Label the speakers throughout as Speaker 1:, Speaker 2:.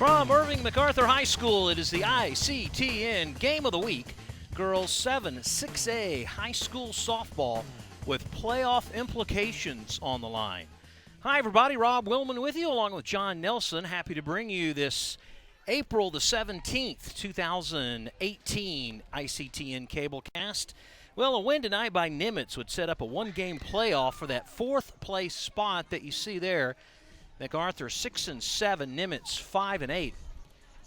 Speaker 1: From Irving MacArthur High School, it is the ICTN Game of the Week. Girls 7-6A high school softball with playoff implications on the line. Hi, everybody. Rob Willman with you, along with John Nelson. Happy to bring you this April the 17th, 2018 ICTN Cablecast. Well, a win tonight by Nimitz would set up a one-game playoff for that fourth-place spot that you see there. MacArthur 6-7, Nimitz 5-8.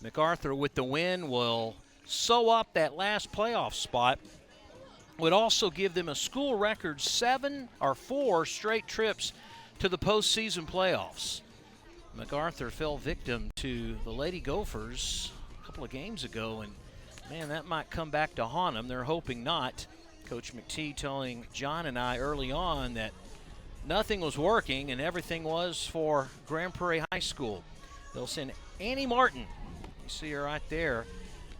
Speaker 1: MacArthur with the win will sew up that last playoff spot. Would also give them a school record 4 straight trips to the postseason playoffs. MacArthur fell victim to the Lady Gophers a couple of games ago, and man, that might come back to haunt them. They're hoping not. Coach McTee telling John and I early on that nothing was working and everything was for Grand Prairie High School. They'll send Annie Martin, you see her right there,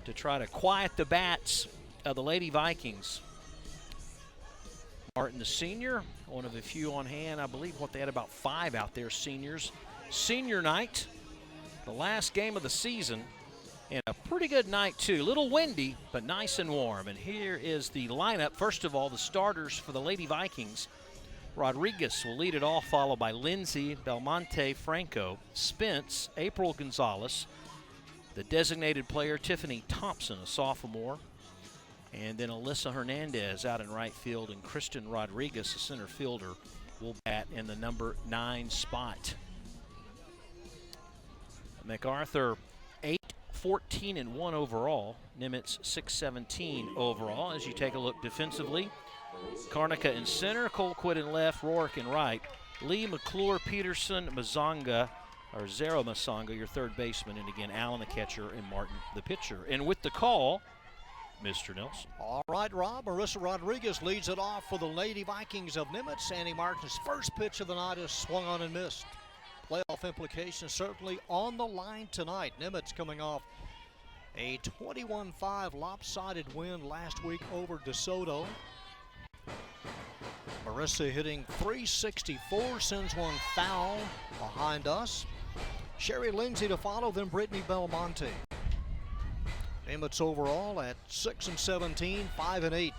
Speaker 1: to try to quiet the bats of the Lady Vikings. Martin, the senior, one of the few on hand. I believe they had about 5 out there, seniors. Senior night, the last game of the season, and a pretty good night too. A little windy, but nice and warm. And here is the lineup. First of all, the starters for the Lady Vikings. Rodriguez will lead it off, followed by Lindsay, Belmonte, Franco, Spence, April Gonzalez, the designated player Tiffany Thompson, a sophomore, and then Alyssa Hernandez out in right field, and Kristen Rodriguez, a center fielder, will bat in the number 9 spot. MacArthur 8-14-1 overall. Nimitz 6-17 overall. As you take a look defensively, Carnica in center, Colquitt in left, Rourke in right, Lee, McClure, Peterson, Mazanga, or Zero Masanga, your third baseman, and again, Allen the catcher and Martin the pitcher. And with the call, Mr. Nelson.
Speaker 2: All right, Rob. Marissa Rodriguez leads it off for the Lady Vikings of Nimitz. Annie Martin's first pitch of the night is swung on and missed. Playoff implications certainly on the line tonight. Nimitz coming off a 21-5 lopsided win last week over DeSoto. Marissa hitting .364, sends one foul behind us. Sherry Lindsay to follow, then Brittany Belmonte. Nimitz overall at 6-17, 5-8.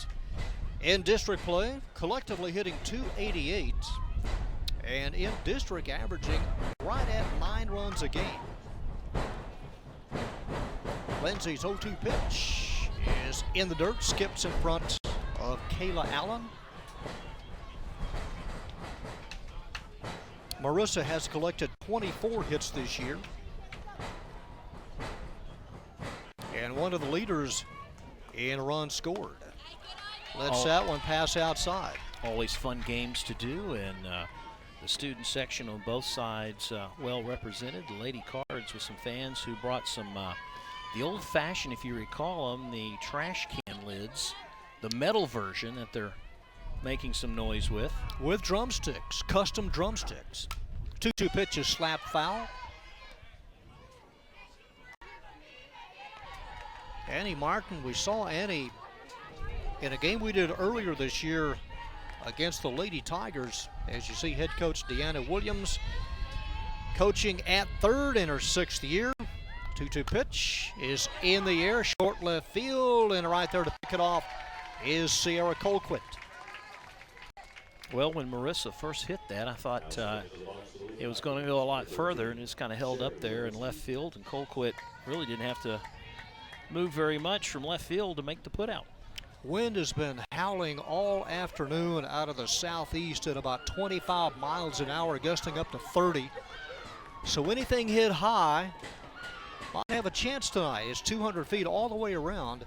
Speaker 2: In district play, collectively hitting .288, and in district averaging right at 9 runs a game. Lindsay's 0-2 pitch is in the dirt, skips in front of Kayla Allen. Marissa has collected 24 hits this year, and one of the leaders in runs scored. Lets that one pass outside.
Speaker 1: Always fun games to do, and the student section on both sides well represented. The Lady Cards with some fans who brought some, the old-fashioned, if you recall them, the trash can lids, the metal version that they're making some noise with.
Speaker 2: With drumsticks, custom drumsticks. 2-2 pitch is slapped foul. Annie Martin, we saw Annie in a game we did earlier this year against the Lady Tigers. As you see, head coach Deanna Williams coaching at third in her 6th year. 2-2 pitch is in the air, short left field, and right there to pick it off is Sierra Colquitt.
Speaker 1: Well, when Marissa first hit that, I thought it was going to go a lot further, and it's kind of held up there in left field, and Colquitt really didn't have to move very much from left field to make the putout.
Speaker 2: Wind has been howling all afternoon out of the southeast at about 25 miles an hour, gusting up to 30. So anything hit high might have a chance tonight. It's 200 feet all the way around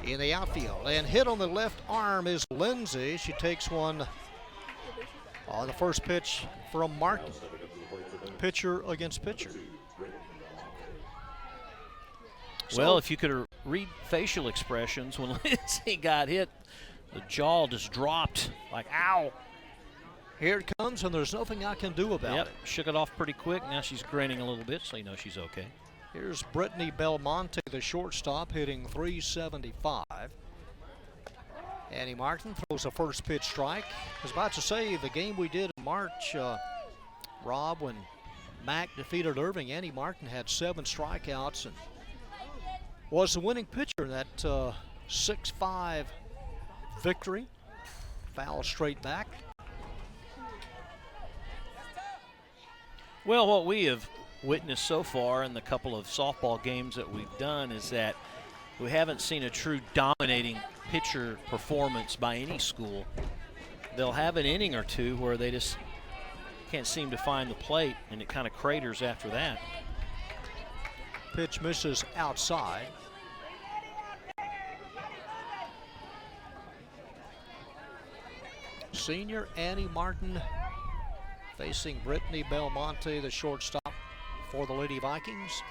Speaker 2: in the outfield. And hit on the left arm is Lindsay. She takes one on the first pitch from Martin. Pitcher against pitcher.
Speaker 1: Well, if you could read facial expressions when Lindsay got hit, the jaw just dropped like, ow.
Speaker 2: Here it comes, and there's nothing I can do about it.
Speaker 1: Shook it off pretty quick. Now she's grinning a little bit, so you know she's okay.
Speaker 2: Here's Brittany Belmonte, the shortstop, hitting .375. Annie Martin throws a first pitch strike. I was about to say the game we did in March, Rob, when Mac defeated Irving. Annie Martin had 7 strikeouts and was the winning pitcher in that 6-5 victory. Foul straight back.
Speaker 1: Well, what we have witnessed so far in the couple of softball games that we've done is that we haven't seen a true dominating pitcher performance by any school. They'll have an inning or two where they just can't seem to find the plate, and it kind of craters after that.
Speaker 2: Pitch misses outside. Senior Annie Martin facing Brittany Belmonte, the shortstop for the Lady Vikings.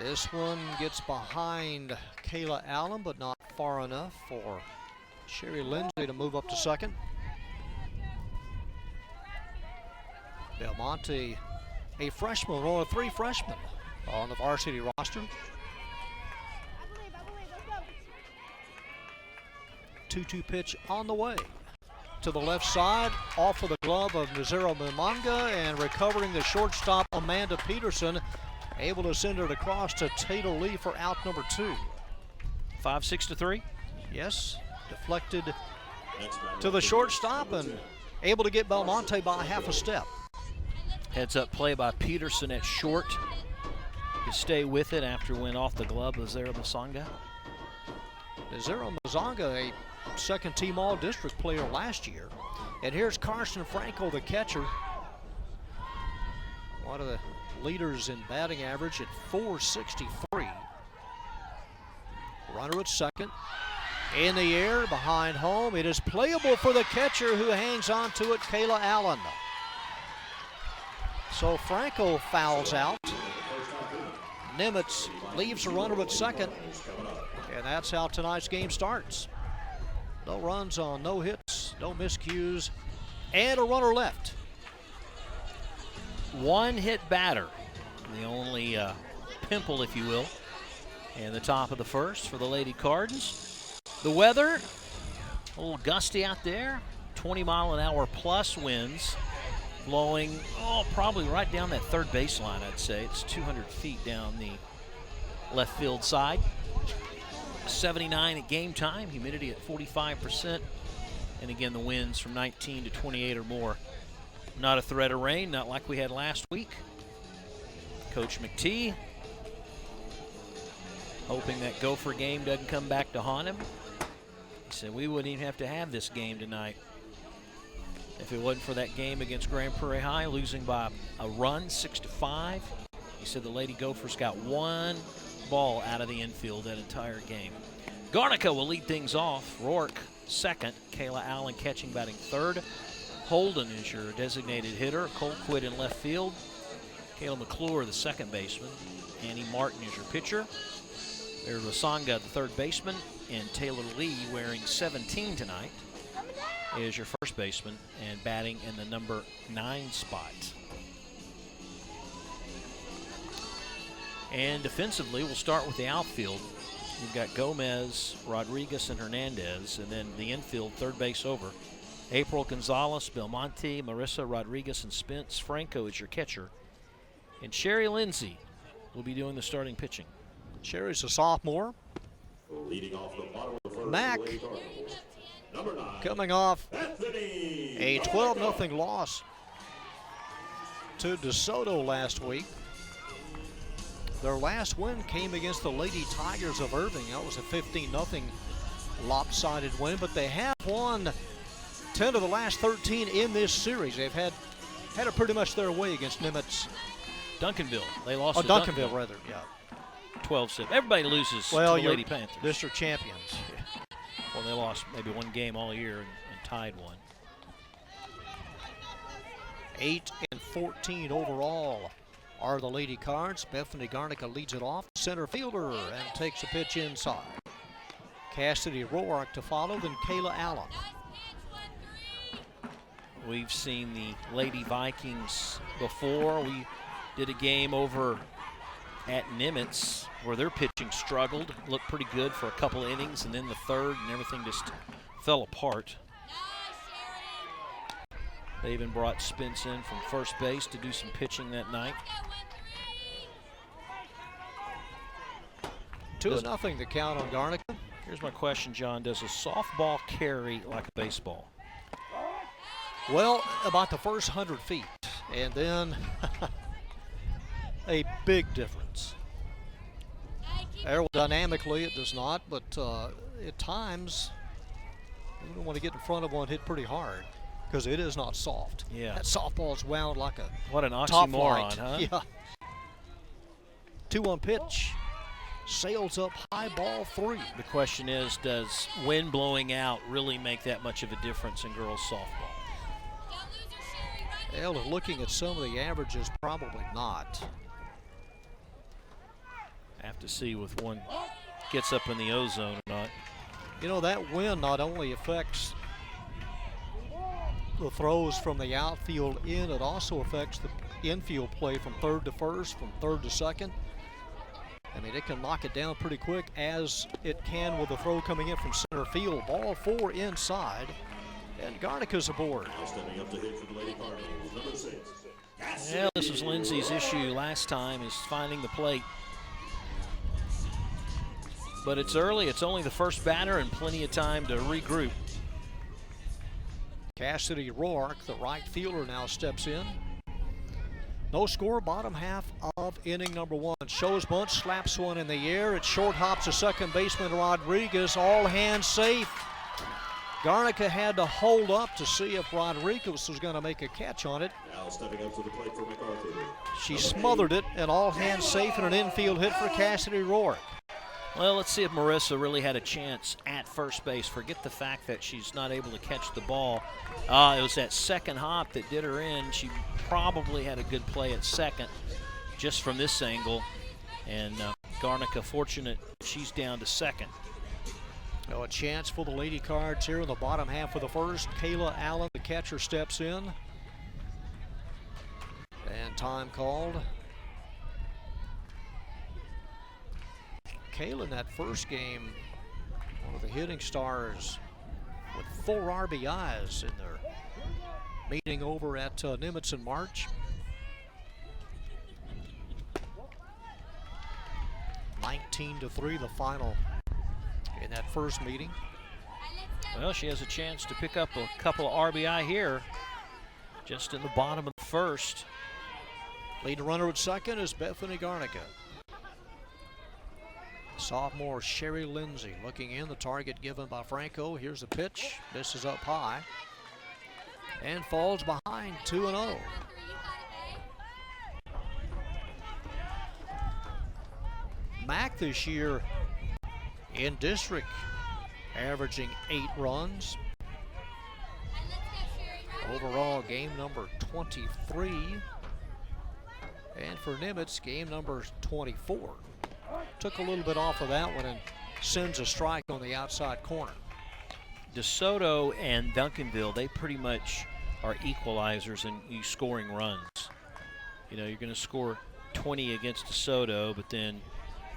Speaker 2: This one gets behind Kayla Allen, but not far enough for Sherry Lindsay to move up to second. Belmonte, a freshman, one of 3 freshmen on the varsity roster. 2-2 pitch on the way. To the left side, off of the glove of Nazero Mimanga, and recovering the shortstop Amanda Peterson, able to send it across to Taylor Lee for out number 2.
Speaker 1: 5-6-3.
Speaker 2: Yes, deflected to the shortstop and able to get Belmonte by half a step.
Speaker 1: Heads up play by Peterson at short to stay with it after it went off the glove of Zara Masanga.
Speaker 2: Nazero Mazanga, a second-team All-District player last year. And here's Carson Franco, the catcher. One of the leaders in batting average at .463. Runner at second. In the air, behind home. It is playable for the catcher who hangs on to it, Kayla Allen. So Franco fouls out. Nimitz leaves the runner at second. And that's how tonight's game starts. No runs on no hits, no miscues, and a runner left.
Speaker 1: One hit batter, the only pimple, if you will, in the top of the first for the Lady Cardinals. The weather, a little gusty out there, 20-mile-an-hour plus winds blowing, probably right down that third baseline, I'd say. It's 200 feet down the left field side. 79 at game time, humidity at 45%, and again the winds from 19 to 28 or more. Not a threat of rain, not like we had last week. Coach McTee hoping that Gopher game doesn't come back to haunt him. He said we wouldn't even have to have this game tonight if it wasn't for that game against Grand Prairie High, losing by a run, 6-5. He said the Lady Gophers got one ball out of the infield that entire game. Garnica will lead things off. Rourke second. Kayla Allen catching, batting third. Holden is your designated hitter. Colquitt in left field. Kayla McClure, the second baseman. Annie Martin is your pitcher. There's Rasanga, the third baseman. And Taylor Lee, wearing 17 tonight, is your first baseman and batting in the number 9 spot. And defensively, we'll start with the outfield. You've got Gomez, Rodriguez, and Hernandez, and then the infield, third base over. April Gonzalez, Belmonte, Marissa Rodriguez, and Spence Franco is your catcher. And Sherry Lindsay will be doing the starting pitching.
Speaker 2: Sherry's a sophomore.
Speaker 3: Leading off the bottom of the first,
Speaker 2: Mac
Speaker 3: number 9,
Speaker 2: coming off
Speaker 3: Tiffany.
Speaker 2: a 12-0 loss to DeSoto last week. Their last win came against the Lady Tigers of Irving. That was a 15-0 lopsided win, but they have won 10 of the last 13 in this series. They've had it pretty much their way against Nimitz.
Speaker 1: Duncanville. They lost to
Speaker 2: Duncanville, rather, yeah.
Speaker 1: 12-7. Everybody loses to the Lady Panthers.
Speaker 2: District champions.
Speaker 1: Well, they lost maybe one game all year and tied one.
Speaker 2: 8-14 overall are the Lady Cards. Bethany Garnica leads it off. Center fielder and takes a pitch inside. Cassidy Roark to follow, then Kayla Allen.
Speaker 1: We've seen the Lady Vikings before. We did a game over at Nimitz where their pitching struggled, looked pretty good for a couple innings, and then the third and everything just fell apart. They even brought Spence in from first base to do some pitching that night.
Speaker 2: 2-0 the count on Garnica.
Speaker 1: Here's my question, John. Does a softball carry like a baseball?
Speaker 2: Well, about the first 100 feet, and then a big difference. Aerodynamically, it does not, but at times, you don't want to get in front of one, hit pretty hard, because it is not soft.
Speaker 1: Yeah.
Speaker 2: That softball's wound like a
Speaker 1: What an
Speaker 2: top
Speaker 1: oxymoron,
Speaker 2: flight.
Speaker 1: huh?
Speaker 2: Yeah. 2-1 pitch. Sails up high, ball 3.
Speaker 1: The question is, does wind blowing out really make that much of a difference in girls softball?
Speaker 2: Well, looking at some of the averages, probably not.
Speaker 1: Have to see if one gets up in the ozone or not.
Speaker 2: You know, that wind not only affects the throws from the outfield in, it also affects the infield play from third to first, from third to second. I mean, it can knock it down pretty quick, as it can with the throw coming in from center field. Ball 4 inside, and Garnica's aboard.
Speaker 3: Now stepping up to hit for the Lady Cardinals, number 6.
Speaker 1: Well, this was Lindsay's issue last time, is finding the plate. But it's early. It's only the first batter and plenty of time to regroup.
Speaker 2: Cassidy Rourke, the right fielder, now steps in. No score, bottom half of inning number 1. Shows bunt, slaps one in the air. It short hops to second baseman Rodriguez. All hands safe. Garnica had to hold up to see if Rodriguez was going to make a catch on it.
Speaker 3: Now stepping up to the plate for MacArthur.
Speaker 2: She smothered it, and all hands safe, and an infield hit for Cassidy Rourke.
Speaker 1: Well, let's see if Marissa really had a chance at first base. Forget the fact that she's not able to catch the ball. It was that second hop that did her in. She probably had a good play at second just from this angle. And Garnica fortunate she's down to second.
Speaker 2: A chance for the Lady Cards here in the bottom half of the first. Kayla Allen, the catcher, steps in. And time called. Kayla in that first game, one of the hitting stars with 4 RBIs in their meeting over at Nimitz in March. 19-3 the final in that first meeting.
Speaker 1: Well, she has a chance to pick up a couple of RBI here just in the bottom of the first.
Speaker 2: Leading runner at second is Bethany Garnica. Sophomore Sherry Lindsay looking in, the target given by Franco. Here's the pitch. This is up high and falls behind 2-0. Mac this year in district averaging 8 runs. Overall, game number 23. And for Nimitz, game number 24. Took a little bit off of that one and sends a strike on the outside corner.
Speaker 1: DeSoto and Duncanville, they pretty much are equalizers in you scoring runs. You know, you're going to score 20 against DeSoto, but then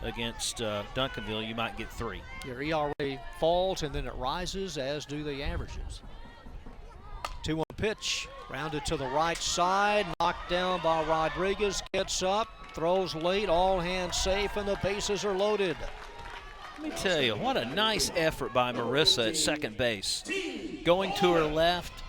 Speaker 1: against Duncanville, you might get 3.
Speaker 2: Your ERA falls and then it rises, as do the averages. 2-1 pitch, rounded to the right side, knocked down by Rodriguez, gets up, throws late, all hands safe, and the bases are loaded.
Speaker 1: Let me tell you, what a nice effort by Marissa at second base. Going to her left,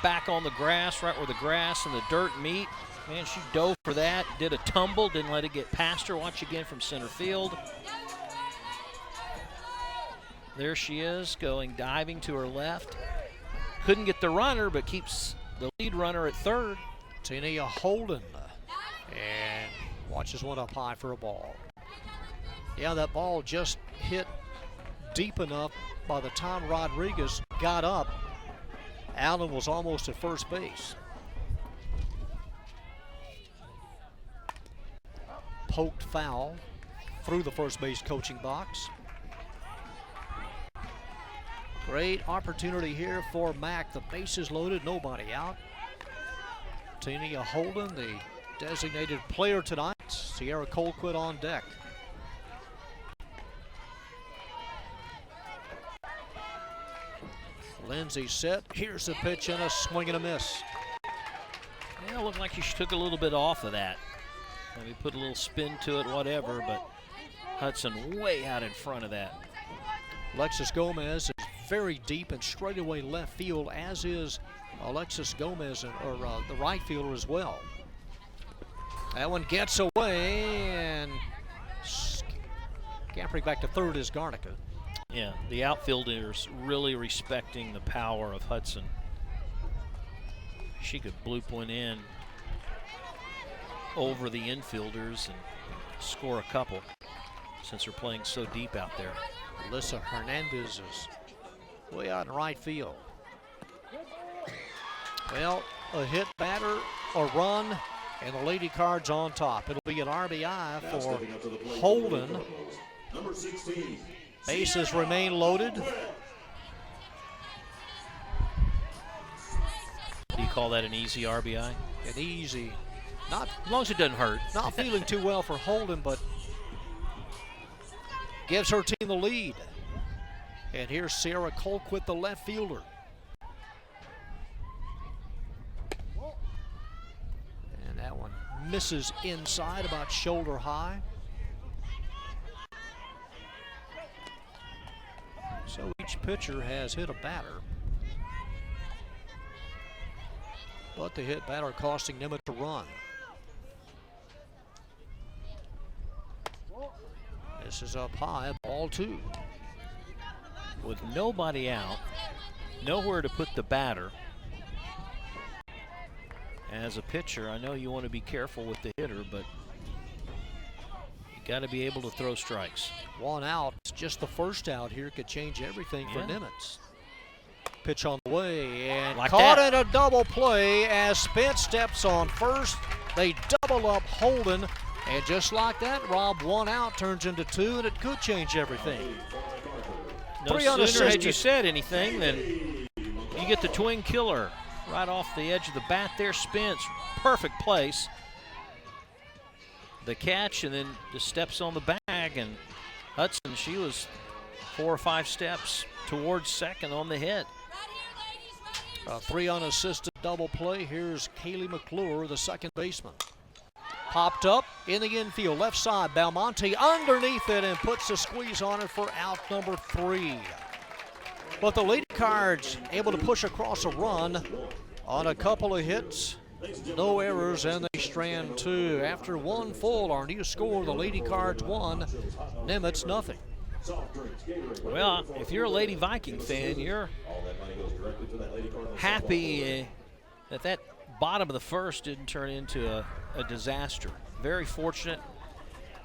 Speaker 1: back on the grass, right where the grass and the dirt meet. Man, she dove for that, did a tumble, didn't let it get past her. Watch again from center field. There she is, going diving to her left. Couldn't get the runner, but keeps the lead runner at third.
Speaker 2: Tina Holden, and watches one up high for a ball. Yeah, that ball just hit deep enough. By the time Rodriguez got up, Allen was almost at first base. Poked foul through the first base coaching box. Great opportunity here for Mac. The bases loaded, nobody out. Tina Holden, the designated player tonight. Sierra Colquitt on deck. Lindsay set. Here's the pitch and a swing and a miss.
Speaker 1: Yeah, it looked like she took a little bit off of that. Maybe put a little spin to it, whatever, but Hudson way out in front of that.
Speaker 2: Alexis Gomez is very deep and straightaway left field, as is Alexis Gomez, or the right fielder as well. That one gets away, and scampering back to third is Garnica.
Speaker 1: Yeah, the outfielders really respecting the power of Hudson. She could bloop one in over the infielders and score a couple since they're playing so deep out there.
Speaker 2: Alyssa Hernandez is way out in right field. Well, a hit batter, a run, and the Lady Cards on top. It'll be an RBI for Holden.
Speaker 3: Number 16.
Speaker 2: Bases remain loaded.
Speaker 1: Do you call that an easy RBI?
Speaker 2: An easy, not
Speaker 1: As long as it doesn't hurt.
Speaker 2: not feeling too well for Holden, but gives her team the lead. And here's Sarah Colquitt, the left fielder. And that one misses inside, about shoulder high. So each pitcher has hit a batter. But the hit batter costing Nimitz a run. This is up high, ball 2.
Speaker 1: With nobody out, nowhere to put the batter. As a pitcher, I know you want to be careful with the hitter, but you got to be able to throw strikes.
Speaker 2: One out, just the first out here could change everything for
Speaker 1: Yeah.
Speaker 2: Nimitz. Pitch on the way, and
Speaker 1: Like
Speaker 2: caught
Speaker 1: that.
Speaker 2: in a double play as Spence steps on first. They double up Holden, and just like that, Rob, one out turns into 2, and it could change everything.
Speaker 1: No
Speaker 2: 3
Speaker 1: sooner had
Speaker 2: unassisted.
Speaker 1: you said anything than you get the twin killer right off the edge of the bat there. Spence, perfect place. The catch, and then just steps on the bag, and Hudson, she was 4 or 5 steps towards second on the hit.
Speaker 2: A 3 unassisted double play. Here's Kaylee McClure, the second baseman. Popped up in the infield, left side. Belmonte underneath it and puts the squeeze on it for out number 3. But the Lady Cards able to push across a run on a couple of hits. No errors, and they strand 2. After 1 full, our new score, the Lady Cards 1, Nimitz nothing.
Speaker 1: Well, if you're a Lady Viking fan, you're happy that that bottom of the first didn't turn into a disaster. Very fortunate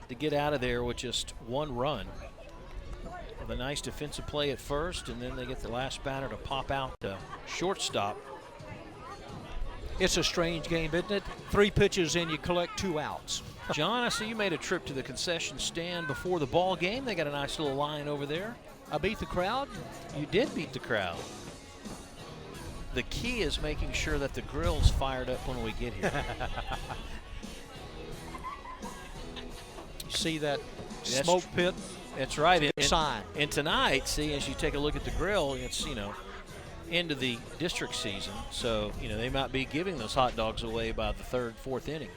Speaker 1: to get out of there with just 1 run. With a nice defensive play at first, and then they get the last batter to pop out the shortstop.
Speaker 2: It's a strange game, isn't it? 3 pitches and you collect 2 outs.
Speaker 1: John, I see you made a trip to the concession stand before the ball game. They got a nice little line over there.
Speaker 2: I beat the crowd.
Speaker 1: You did beat the crowd. The key is making sure that the grill's fired up when we get here.
Speaker 2: You see that
Speaker 1: That's
Speaker 2: smoke pit?
Speaker 1: That's right.
Speaker 2: It's a good sign.
Speaker 1: And tonight, see, as you take a look at the grill, it's, into the district season. So, they might be giving those hot dogs away by the 3rd, 4th inning.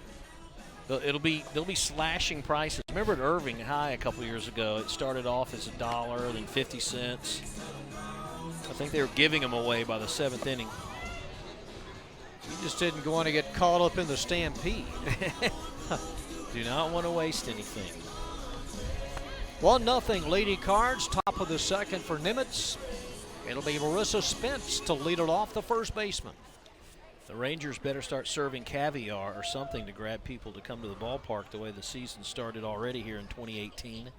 Speaker 1: They'll be slashing prices. Remember at Irving High a couple years ago, it started off as $1, then 50 cents. I think they were giving them away by the 7th inning.
Speaker 2: You just didn't want to get caught up in the stampede.
Speaker 1: Do not want to waste anything.
Speaker 2: 1-0 Lady Cards, top of the second for Nimitz. It'll be Marissa Spence to lead it off, the first baseman.
Speaker 1: The Rangers better start serving caviar or something to grab people to come to the ballpark the way the season started already here in 2018.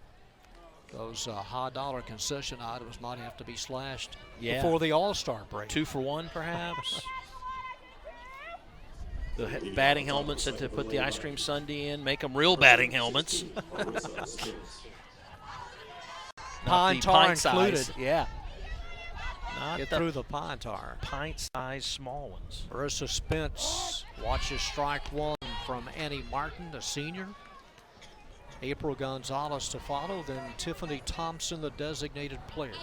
Speaker 2: Those high dollar concession items might have to be slashed
Speaker 1: Yeah.
Speaker 2: before the All-Star break.
Speaker 1: 2 for 1, perhaps. The batting helmets that they put the ice cream sundae in, make them real batting helmets.
Speaker 2: Pine
Speaker 1: Not the
Speaker 2: tar
Speaker 1: pint size.
Speaker 2: included.
Speaker 1: Yeah. Not
Speaker 2: Get
Speaker 1: the
Speaker 2: through the pine tar.
Speaker 1: pint-sized small ones.
Speaker 2: Marissa Spence watches strike 1 from Annie Martin, the senior. April Gonzalez to follow, then Tiffany Thompson, the designated player.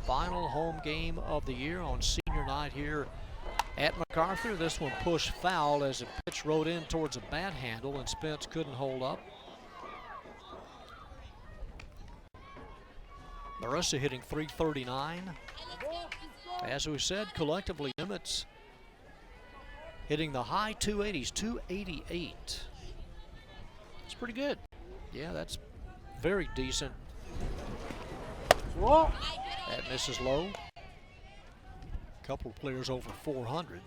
Speaker 2: final home game of the year on senior night here at MacArthur. This one pushed foul as the pitch rode in towards a bat handle and Spence couldn't hold up. Marissa hitting .339. As we said, collectively Nimitz hitting the high 280s, 288.
Speaker 1: It's pretty good.
Speaker 2: Yeah, that's very decent. That misses low. A couple of players over 400.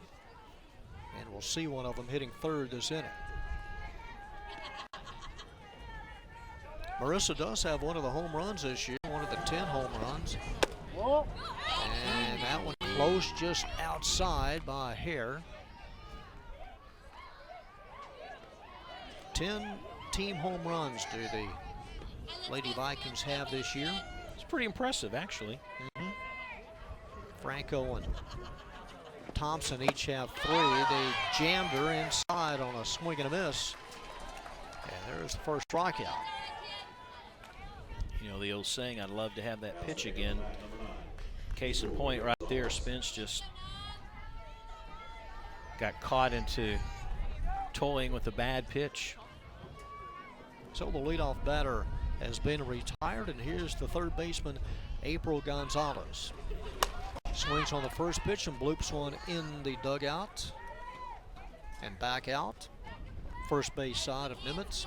Speaker 2: And we'll see one of them hitting third this inning. Marissa does have one of the home runs this year, one of the 10 home runs. And that one close just outside by a hair. 10 team home runs do the Lady Vikings have this year.
Speaker 1: It's pretty impressive, actually.
Speaker 2: Franco and Thompson each have 3. They jammed her inside on a swing and a miss. And there's the first strikeout.
Speaker 1: You know, the old saying, I'd love to have that pitch again. Case in point right there, Spence just got caught into toying with a bad pitch.
Speaker 2: So the leadoff batter has been retired, and here's the third baseman, April Gonzalez. Swings on the first pitch and bloops one in the dugout and back out. First base side of Nimitz.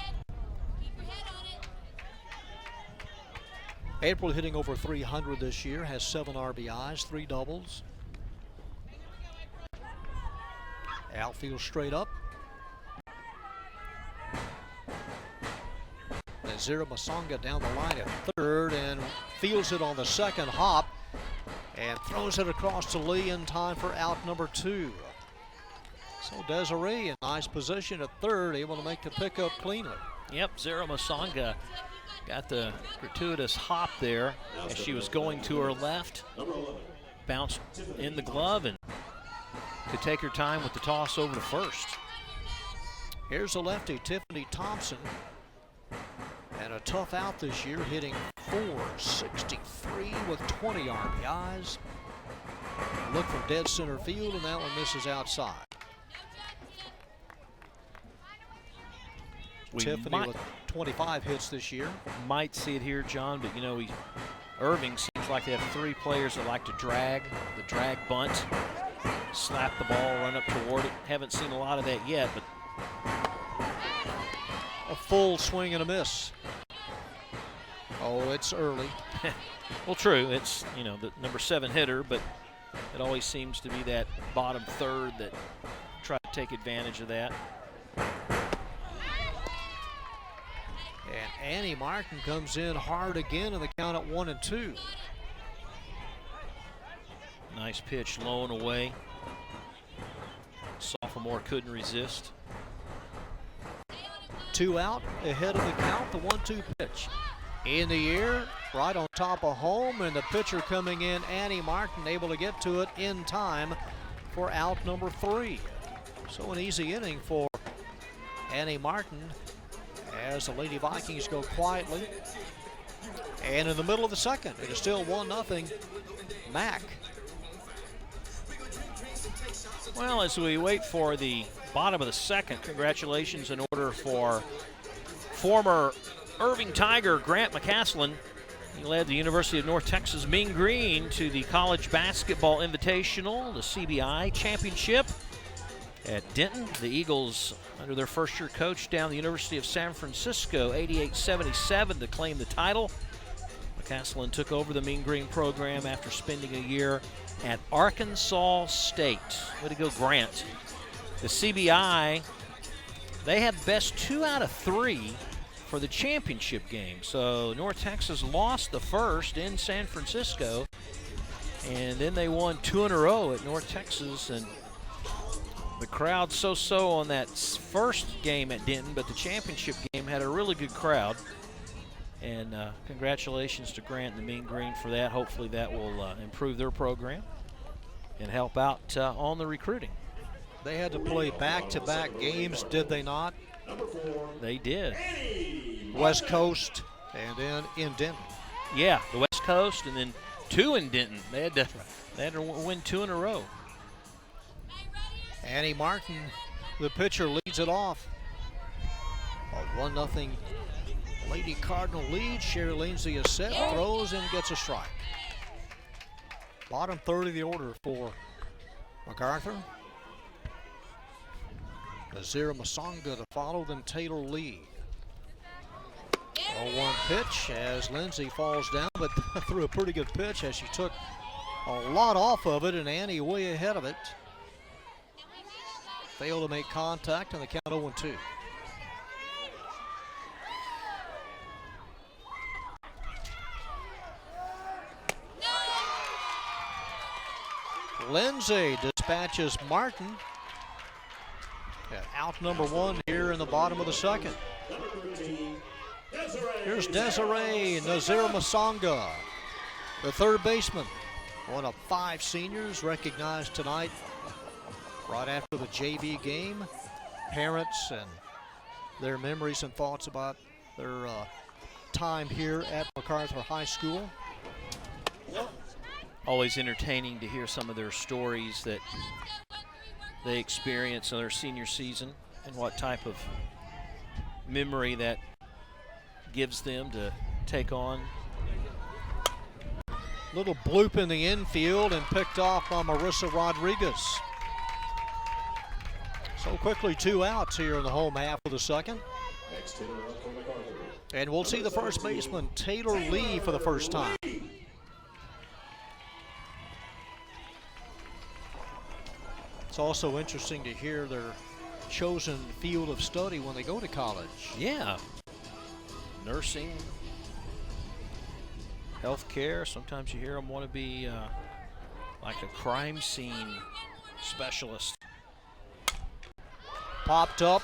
Speaker 2: April hitting over 300 this year, has 7 RBIs, 3 doubles. Outfield straight up. Nazira Masonga down the line at third and fields it on the second hop and throws it across to Lee in time for out number 2. So Desiree in nice position at third, able to make the pickup cleanly.
Speaker 1: Yep, Zara Masonga got the gratuitous hop there as she was going to her left. Bounced in the glove and could take her time with the toss over to first.
Speaker 2: Here's the lefty, Tiffany Thompson. And a tough out this year, hitting .463 with 20 RBIs. Look from dead center field, and that one misses outside. Tiffany with 25 hits this year.
Speaker 1: Might see it here, John, but you know, Irving seems like they have 3 players that like to drag, the drag bunt, slap the ball, run up toward it. Haven't seen a lot of that yet, but
Speaker 2: a full swing and a miss. Oh, it's early.
Speaker 1: Well, true. It's, you know, the number 7 hitter, but it always seems to be that bottom third that try to take advantage of that.
Speaker 2: And Annie Martin comes in hard again in the count at 1-2.
Speaker 1: Nice pitch, low and away. Sophomore couldn't resist.
Speaker 2: 2 out, ahead of the count, the 1-2 pitch. In the air, right on top of home, and the pitcher coming in, Annie Martin, able to get to it in time for out number 3. So an easy inning for Annie Martin as the Lady Vikings go quietly. And in the middle of the second, it is still 1-0 Mac.
Speaker 1: Well, as we wait for the bottom of the second, congratulations in order for former Irving Tiger Grant McCaslin. He led the University of North Texas Mean Green to the College Basketball Invitational, the CBI Championship at Denton. The Eagles, under their first-year coach down the University of San Francisco, 88-77 to claim the title. McCaslin took over the Mean Green program after spending a year at Arkansas State. Way to go, Grant. The CBI, they had best 2 out of 3 for the championship game. So North Texas lost the first in San Francisco, and then they won 2 in a row at North Texas, and the crowd so-so on that first game at Denton, but the championship game had a really good crowd. And congratulations to Grant and the Mean Green for that. Hopefully that will improve their program and help out on the recruiting.
Speaker 2: They had to play back-to-back games, did they not?
Speaker 1: They did.
Speaker 2: West Coast and then in Denton.
Speaker 1: Yeah, the West Coast and then 2 in Denton. They had to win 2 in a row.
Speaker 2: Annie Martin, the pitcher, leads it off. A 1-0 Lady Cardinal lead. Sherry Lindsay is set, throws and gets a strike. Bottom third of the order for MacArthur. Nazira Masonga to follow, then Taylor Lee. 0-1 pitch as Lindsay falls down, but threw a pretty good pitch as she took a lot off of it, and Annie way ahead of it. Failed to make contact, and the count 0-2. Lindsay dispatches Martin at out number 1 here in the bottom of the second. Here's Desiree Nazira Masonga, the third baseman. One of 5 seniors recognized tonight right after the JV game. Parents and their memories and thoughts about their time here at MacArthur High School.
Speaker 1: Always entertaining to hear some of their stories that they experienced in their senior season and what type of memory that gives them to take on.
Speaker 2: Little bloop in the infield and picked off by Marissa Rodriguez. So quickly 2 outs here in the home half of the second. And we'll see the first baseman, Taylor Lee, for the first time. It's also interesting to hear their chosen field of study when they go to college.
Speaker 1: Yeah. Nursing, healthcare. Sometimes you hear them want to be like a crime scene specialist.
Speaker 2: Popped up,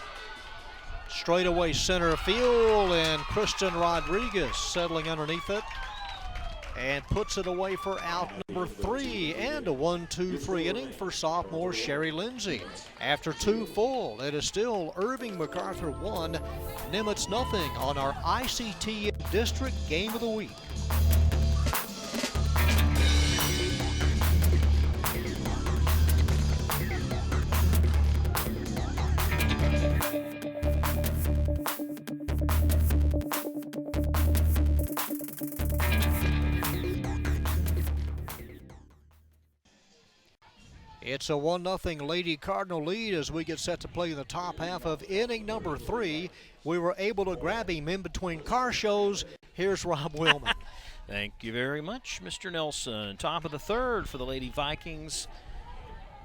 Speaker 2: straightaway center field, and Kristen Rodriguez settling underneath it and puts it away for out number 3, and a 1-2-3 inning for sophomore Sherry Lindsay. After 2 full, it is still Irving MacArthur 1, Nimitz nothing on our ICTN District Game of the Week. It's a 1-0 Lady Cardinal lead as we get set to play the top half of inning number 3. We were able to grab him in between car shows. Here's Rob Willman.
Speaker 1: Thank you very much, Mr. Nelson. Top of the third for the Lady Vikings.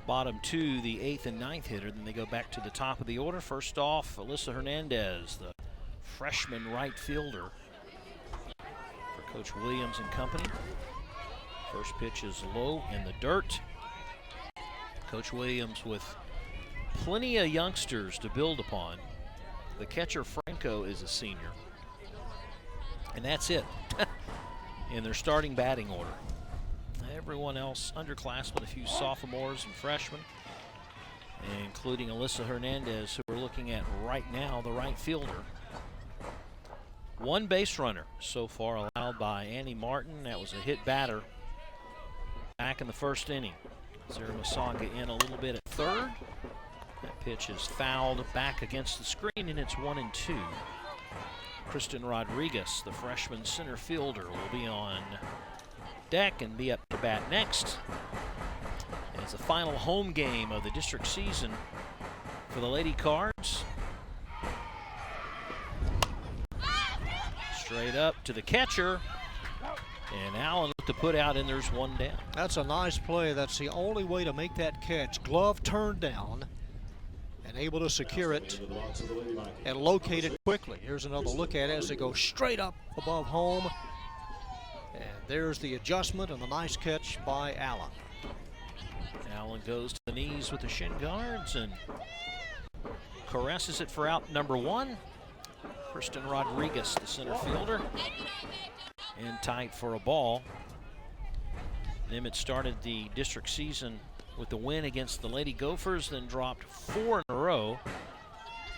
Speaker 1: Bottom 2, the 8th and 9th hitter. Then they go back to the top of the order. First off, Alyssa Hernandez, the freshman right fielder for Coach Williams and company. First pitch is low in the dirt. Coach Williams with plenty of youngsters to build upon. The catcher, Franco, is a senior. And that's it in their starting batting order. Everyone else underclassmen, a few sophomores and freshmen, including Alyssa Hernandez, who we're looking at right now, the right fielder. 1 base runner so far allowed by Annie Martin. That was a hit batter back in the first inning. Nazira Masonga in a little bit at third. That pitch is fouled back against the screen, and it's 1-2. Kristen Rodriguez, the freshman center fielder, will be on deck and be up to bat next. And it's the final home game of the district season for the Lady Cards. Straight up to the catcher. And Allen looked to put out, and there's 1 down.
Speaker 2: That's a nice play. That's the only way to make that catch. Glove turned down and able to secure it and locate it quickly. Here's another look at it as it goes straight up above home. And there's the adjustment and the nice catch by Allen.
Speaker 1: Allen goes to the knees with the shin guards and caresses it for out number 1. Kristen Rodriguez, the center fielder, in tight for a ball. Nimitz started the district season with the win against the Lady Gophers, then dropped 4 in a row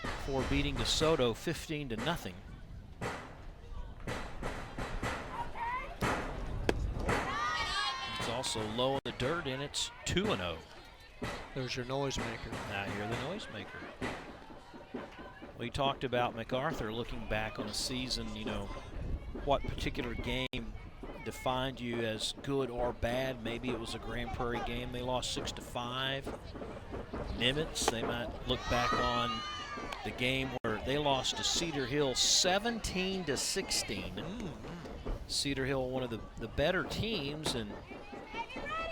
Speaker 1: before beating DeSoto 15-0. also low in the dirt, and it's 2-0.
Speaker 2: There's your noisemaker.
Speaker 1: Now hear the noisemaker. We talked about MacArthur looking back on the season, you know, what particular game defined you as good or bad. Maybe it was a Grand Prairie game. They lost 6-5. Nimitz, they might look back on the game where they lost to Cedar Hill 17-16. Cedar Hill, one of the better teams, and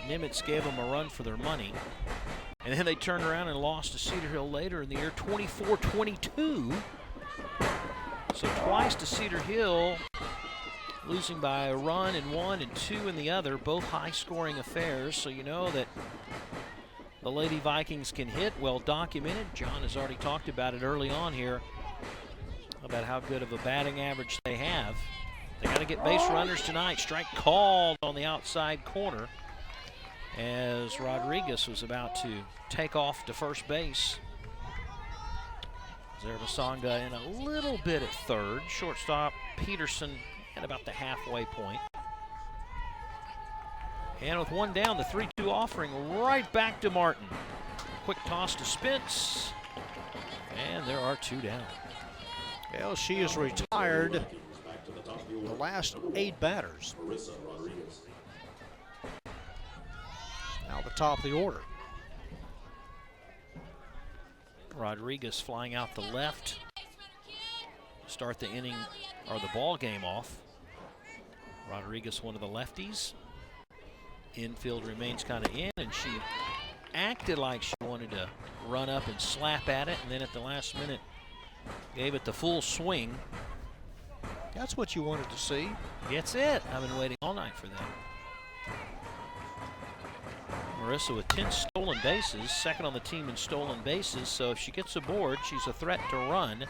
Speaker 1: Nimitz gave them a run for their money. And then they turned around and lost to Cedar Hill later in the year 24-22. So twice to Cedar Hill, losing by a run in one and two in the other, both high-scoring affairs. So you know that the Lady Vikings can hit, well documented. John has already talked about it early on here, about how good of a batting average they have. They got to get base runners tonight. Strike called on the outside corner as Rodriguez was about to take off to first base. Zervasanga in a little bit at third. Shortstop Peterson at about the halfway point. And with one down, the 3-2 offering right back to Martin. Quick toss to Spence, and there are 2 down.
Speaker 2: Well, she is retired the last 8 batters. Now the top of the order.
Speaker 1: Rodriguez flying out the left. Start the inning or the ball game off. Rodriguez, one of the lefties. Infield remains kind of in, and she acted like she wanted to run up and slap at it, and then at the last minute gave it the full swing.
Speaker 2: That's what you wanted to see.
Speaker 1: That's it. I've been waiting all night for that. Marissa with 10 stolen bases, second on the team in stolen bases, so if she gets aboard, she's a threat to run.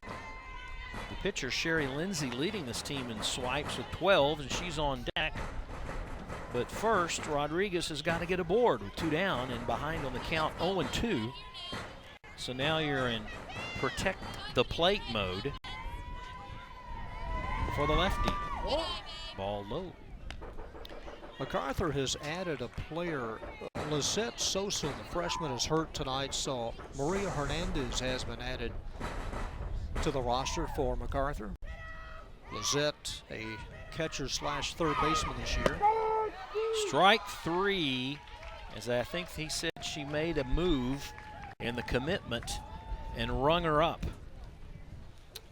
Speaker 1: The pitcher, Sherry Lindsay, leading this team in swipes with 12, and she's on deck. But first, Rodriguez has got to get aboard with 2 down and behind on the count 0-2. So now you're in protect the plate mode for the lefty. Ball low.
Speaker 2: MacArthur has added a player. Lizette Sosa, the freshman, is hurt tonight, so Maria Hernandez has been added to the roster for MacArthur. Lizette, a catcher slash third baseman this year.
Speaker 1: Strike 3, as I think he said she made a move in the commitment and rung her up.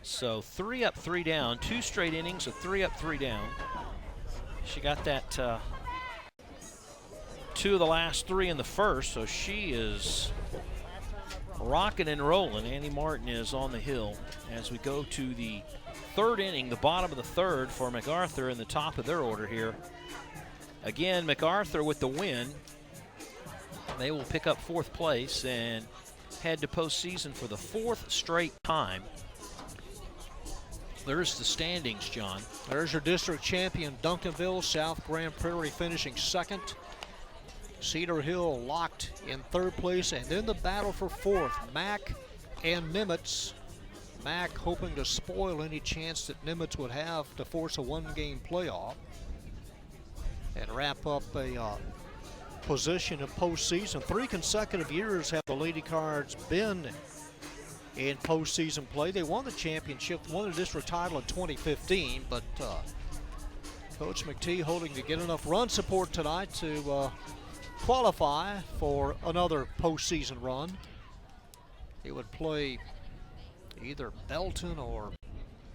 Speaker 1: So 3 up, 3 down, 2 straight innings of 3 up, 3 down. She got that 2 of the last 3 in the first, so she is rocking and rolling. Annie Martin is on the hill as we go to the 3rd inning, the bottom of the 3rd for MacArthur in the top of their order here. Again, MacArthur with the win. They will pick up 4th place and head to postseason for the 4th straight time. There's the standings, John.
Speaker 2: There's your district champion, Duncanville. South Grand Prairie finishing 2nd. Cedar Hill locked in 3rd place, and then the battle for 4th, Mac and Nimitz. Mac hoping to spoil any chance that Nimitz would have to force a 1-game playoff and wrap up a position of postseason. 3 consecutive years have the Lady Cards been in postseason play. They won the championship, won the district title in 2015, but Coach McTee hoping to get enough run support tonight to qualify for another postseason run. He would play either Belton or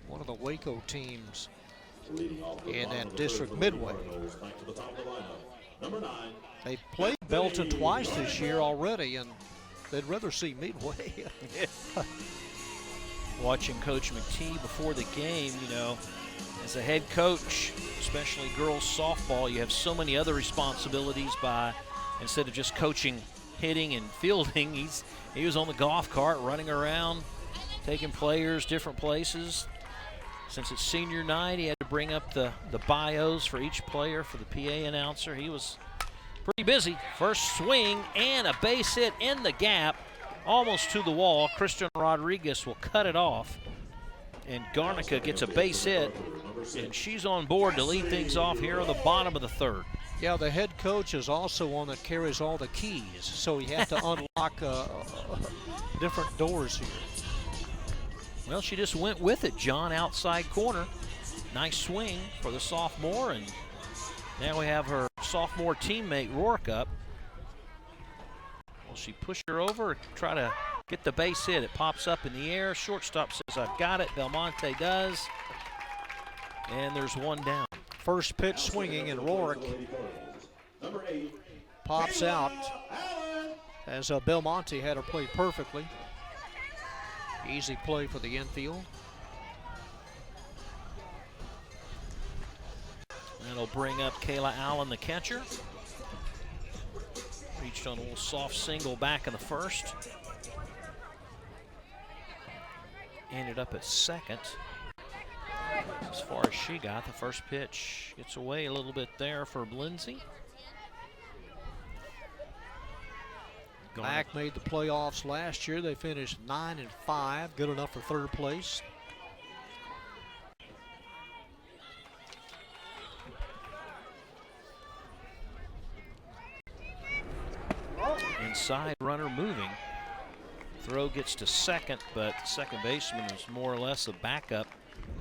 Speaker 2: one of the Waco teams in that district midway. They played Belton twice this year already, and they'd rather see Midway.
Speaker 1: Watching Coach McTee before the game, you know, as a head coach, especially girls softball, you have so many other responsibilities by, instead of just coaching hitting and fielding, he was on the golf cart running around, taking players different places. Since it's senior night, he had to bring up the bios for each player for the PA announcer. He was pretty busy. First swing and a base hit in the gap, almost to the wall. Christian Rodriguez will cut it off, and Garnica gets a base hit, and she's on board to lead things off here on the bottom of the 3rd.
Speaker 2: Yeah, the head coach is also one that carries all the keys, so you have to unlock different doors here.
Speaker 1: Well, she just went with it, John, outside corner. Nice swing for the sophomore, and now we have her sophomore teammate, Rourke, up. Will she push her over, try to get the base hit? It pops up in the air. Shortstop says, I've got it. Belmonte does. And there's one down.
Speaker 2: First pitch swinging, and Rourke pops out as Belmonte had her play perfectly. Easy play for the infield.
Speaker 1: That'll bring up Kayla Allen, the catcher. Reached on a little soft single back in the first. Ended up at second. As far as she got, the first pitch gets away a little bit there for Lindsay.
Speaker 2: Mac made the playoffs last year. They finished 9-5, good enough for third place.
Speaker 1: Inside runner moving. Throw gets to second, but the second baseman is more or less a backup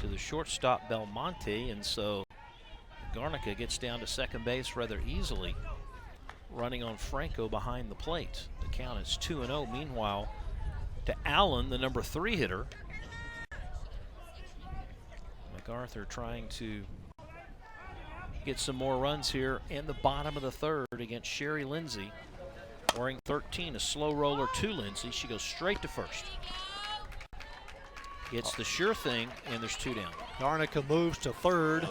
Speaker 1: to the shortstop Belmonte, and so Garnica gets down to second base rather easily, running on Franco behind the plate. The count is 2-0. Meanwhile, to Allen, the number 3 hitter. MacArthur trying to get some more runs here in the bottom of the third against Sherry Lindsay. Wearing 13, a slow roller to Lindsay. She goes straight to first. Gets the sure thing, and there's 2 down.
Speaker 2: Garnica moves to third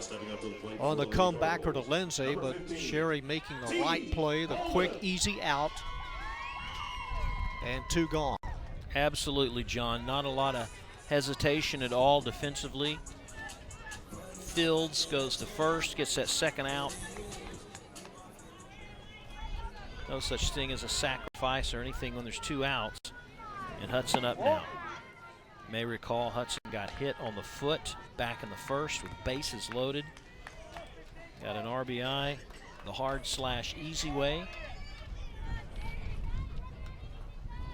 Speaker 2: on the comebacker to Lindsay, but Sherry making the right play, the quick, easy out, and 2 gone.
Speaker 1: Absolutely, John. Not a lot of hesitation at all defensively. Fields goes to first, gets that second out. No such thing as a sacrifice or anything when there's 2 outs. And Hudson up now. You may recall Hudson got hit on the foot back in the first with bases loaded. Got an RBI the hard/easy way.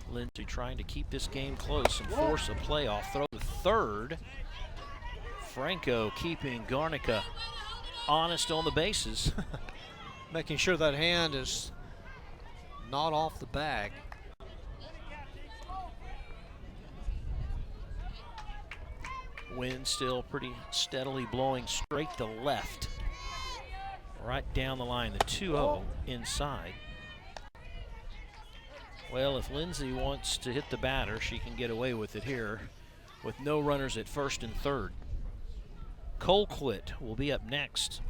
Speaker 1: Lindsay trying to keep this game close and force a playoff. Throw to third. Franco keeping Garnica honest on the bases.
Speaker 2: Making sure that hand is not off the bag.
Speaker 1: Wind still pretty steadily blowing straight to left. Right down the line, the 2-0 inside. Well, if Lindsay wants to hit the batter, she can get away with it here with no runners at first and third. Colquitt will be up next.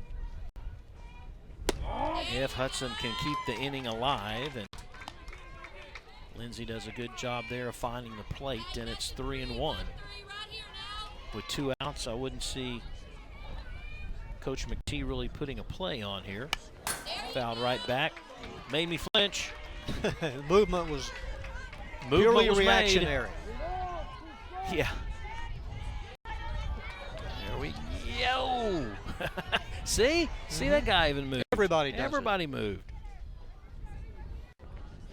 Speaker 1: If Hudson can keep the inning alive, and Lindsay does a good job there of finding the plate, and it's 3-1. With 2 outs, I wouldn't see Coach McTee really putting a play on here. Fouled right back. Made me flinch.
Speaker 2: Movement was purely reactionary.
Speaker 1: Yeah. There we go. See? See that guy even moved.
Speaker 2: Everybody does.
Speaker 1: Everybody moved.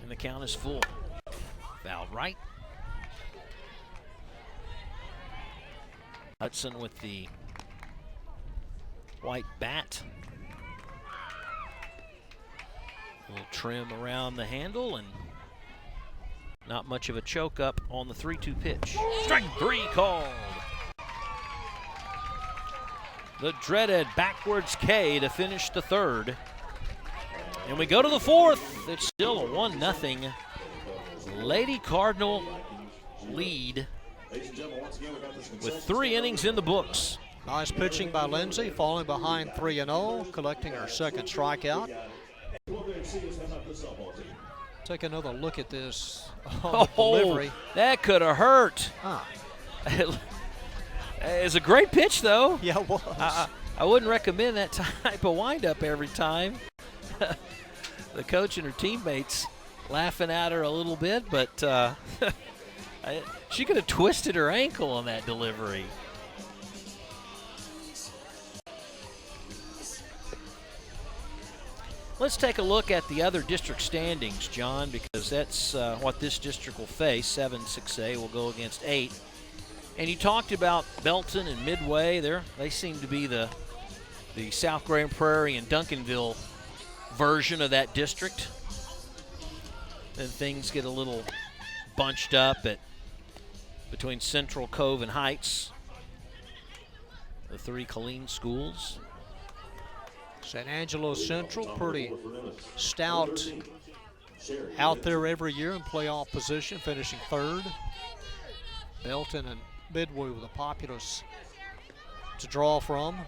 Speaker 1: And the count is full. Fouled right. Hudson with the white bat. A little trim around the handle and not much of a choke up on the 3-2 pitch. Strike 3 called. The dreaded backwards K to finish the third. And we go to the fourth. It's still a 1-0 Lady Cardinal lead with 3 innings in the books.
Speaker 2: Nice pitching by Lindsay, falling behind 3-0, collecting her second strikeout. Take another look at this delivery.
Speaker 1: That could have hurt. It's a great pitch, though.
Speaker 2: Yeah, it was.
Speaker 1: I wouldn't recommend that type of windup every time. The coach and her teammates laughing at her a little bit, but she could have twisted her ankle on that delivery. Let's take a look at the other district standings, John, because that's what this district will face. 7 6A will go against 8. And you talked about Belton and Midway. They seem to be the South Grand Prairie and Duncanville version of that district. Then things get a little bunched up between Central, Cove, and Heights, the 3 Killeen schools.
Speaker 2: San Angelo Central, pretty stout out there every year in playoff position, finishing 3rd. Belton and Midway with a populace to draw from.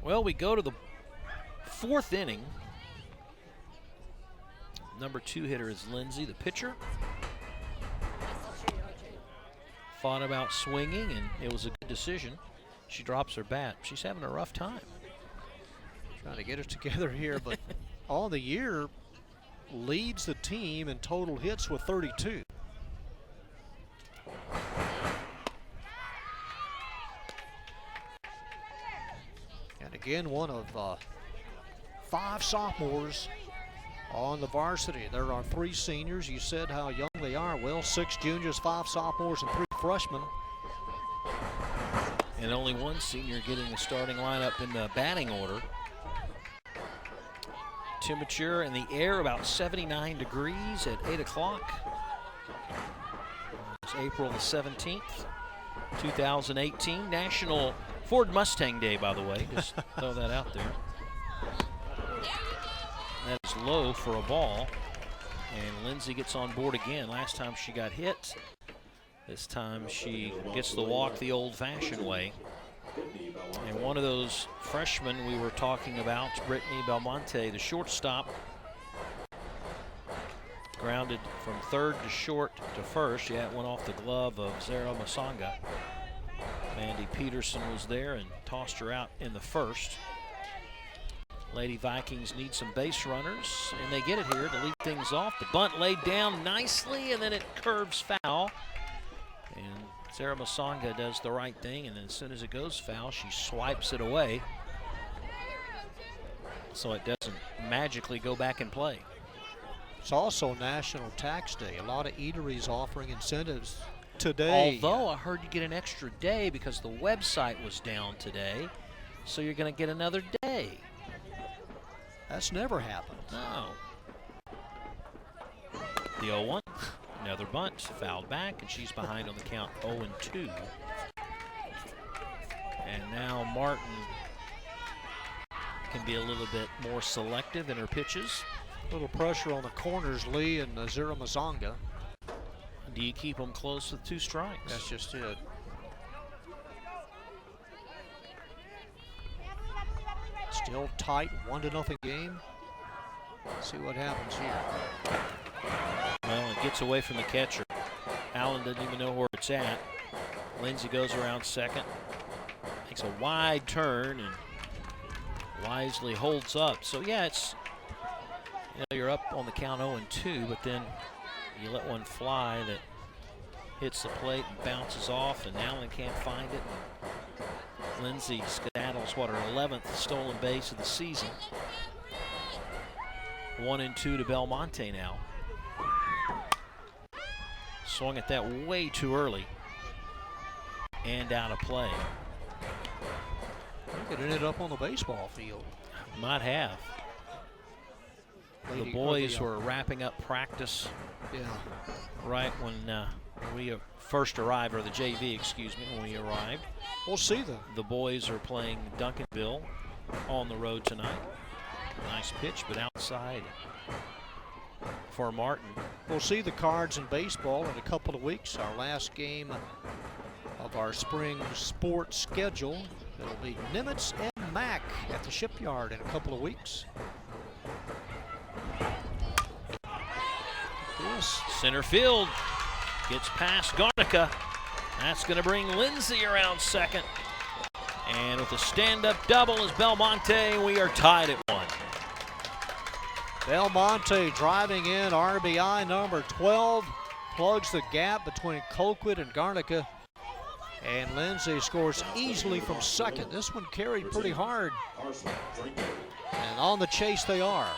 Speaker 1: Well, we go to the 4th inning. Number 2 hitter is Lindsay, the pitcher. Thought about swinging, and it was a good decision. She drops her bat. She's having a rough time.
Speaker 2: Trying to get it together here, but on the year leads the team in total hits with 32. And again, one of 5 sophomores on the varsity. There are 3 seniors. You said how young they are. Well, 6 juniors, 5 sophomores, and 3 freshmen.
Speaker 1: And only 1 senior getting the starting lineup in the batting order. Temperature in the air about 79 degrees at 8 o'clock. It's April the 17th, 2018. National Ford Mustang Day, by the way. Just throw that out there. That is low for a ball. And Lindsay gets on board again. Last time she got hit. This time she gets the walk the old-fashioned way. And one of those freshmen we were talking about, Brittany Belmonte, the shortstop, grounded from 3rd to short to 1st. Yeah, it went off the glove of Zara Masanga. Mandy Peterson was there and tossed her out in the 1st. Lady Vikings need some base runners, and they get it here to lead things off. The bunt laid down nicely, and then it curves foul. And Sarah Masanga does the right thing, and then as soon as it goes foul, she swipes it away so it doesn't magically go back and play.
Speaker 2: It's also National Tax Day. A lot of eateries offering incentives today.
Speaker 1: Although I heard you get an extra day because the website was down today, so you're going to get another day.
Speaker 2: That's never happened.
Speaker 1: No. The 0-1. Another bunt, fouled back, and she's behind on the count 0-2. And now Martin can be a little bit more selective in her pitches.
Speaker 2: A little pressure on the corners, Lee and Zira Mazanga.
Speaker 1: Do you keep them close with 2 strikes?
Speaker 2: That's just it. Still tight, 1-0 game. Let's see what happens here.
Speaker 1: Well, it gets away from the catcher. Allen doesn't even know where it's at. Lindsay goes around second. Makes a wide turn and wisely holds up. So, yeah, it's, you're up on the count 0-2, but then you let one fly that hits the plate and bounces off, and Allen can't find it. And Lindsay skedaddles, her 11th stolen base of the season. 1-2 to Belmonte now. Swung at that way too early and out of play.
Speaker 2: I think it ended up on the baseball field.
Speaker 1: Might have. The boys were wrapping up practice right when we first arrived, or the JV, excuse me, when we arrived.
Speaker 2: We'll see them.
Speaker 1: The boys are playing Duncanville on the road tonight. Nice pitch, but outside for Martin.
Speaker 2: We'll see the Cards in baseball in a couple of weeks. Our last game of our spring sports schedule. It'll be Nimitz and Mac at the Shipyard in a couple of weeks. Yes.
Speaker 1: Center field gets past Garnica. That's going to bring Lindsay around second. And with a stand-up double is Belmonte, we are tied at 1.
Speaker 2: Belmonte driving in, RBI number 12, plugs the gap between Colquitt and Garnica. And Lindsay scores easily from second. This one carried pretty hard. And on the chase they are.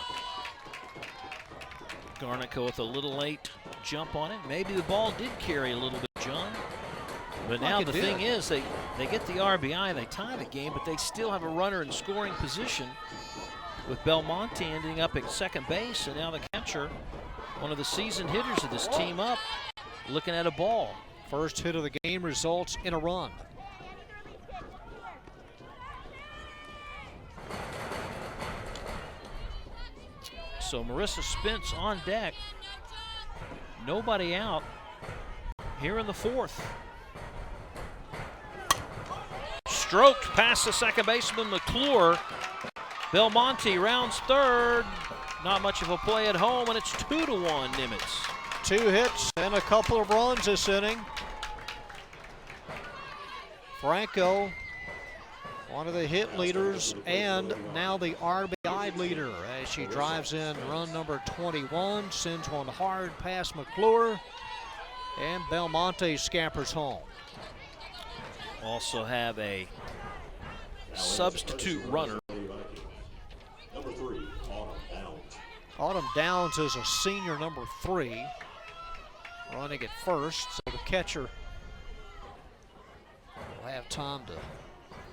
Speaker 1: Garnica with a little late jump on it. Maybe the ball did carry a little bit, John. But now the thing is, they get the RBI, they tie the game, but they still have a runner in scoring position with Belmonte ending up at second base, and now the catcher, one of the seasoned hitters of this team, up looking at a ball.
Speaker 2: First hit of the game results in a run.
Speaker 1: So Marissa Spence on deck. Nobody out here in the fourth. Stroked past the second baseman, McClure. Belmonte rounds third. Not much of a play at home, and it's 2-1 Nimitz.
Speaker 2: 2 hits and a couple of runs this inning. Franco, one of the hit leaders, and now the RBI leader as she drives in run number 21, sends one hard past McClure, and Belmonte scampers home.
Speaker 1: Also have a substitute runner.
Speaker 3: Number 3, Autumn Downs.
Speaker 2: Autumn Downs is a senior, number 3, running at first, so the catcher will have time to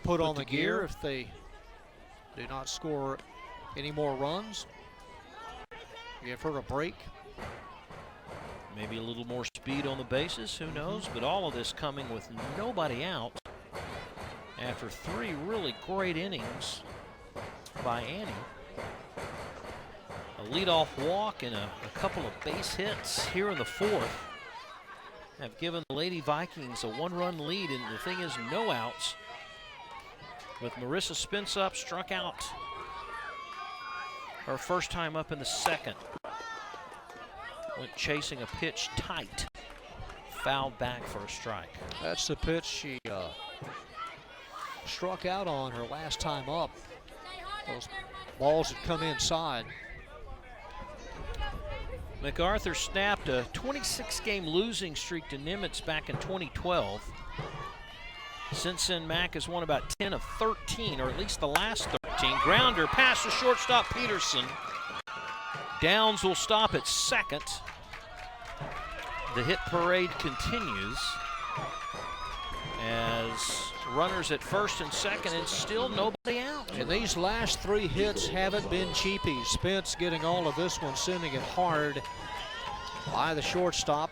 Speaker 2: put on the gear if they do not score any more runs. Give her a break.
Speaker 1: Maybe a little more speed on the bases, who knows? But all of this coming with nobody out after 3 really great innings by Annie. A leadoff walk and a couple of base hits here in the fourth have given the Lady Vikings a 1-run lead, and the thing is, no outs. With Marissa Spence up, struck out her first time up in the second. Went chasing a pitch tight. Fouled back for a strike.
Speaker 2: That's the pitch she struck out on her last time up. Those balls had come inside.
Speaker 1: MacArthur snapped a 26-game losing streak to Nimitz back in 2012. Since then, Mac has won about 10 of 13, or at least the last 13. Grounder past the shortstop Peterson. Downs will stop at second. The hit parade continues as runners at first and second, and still nobody out.
Speaker 2: And these last 3 hits haven't been cheapies. Spence getting all of this one, sending it hard by the shortstop.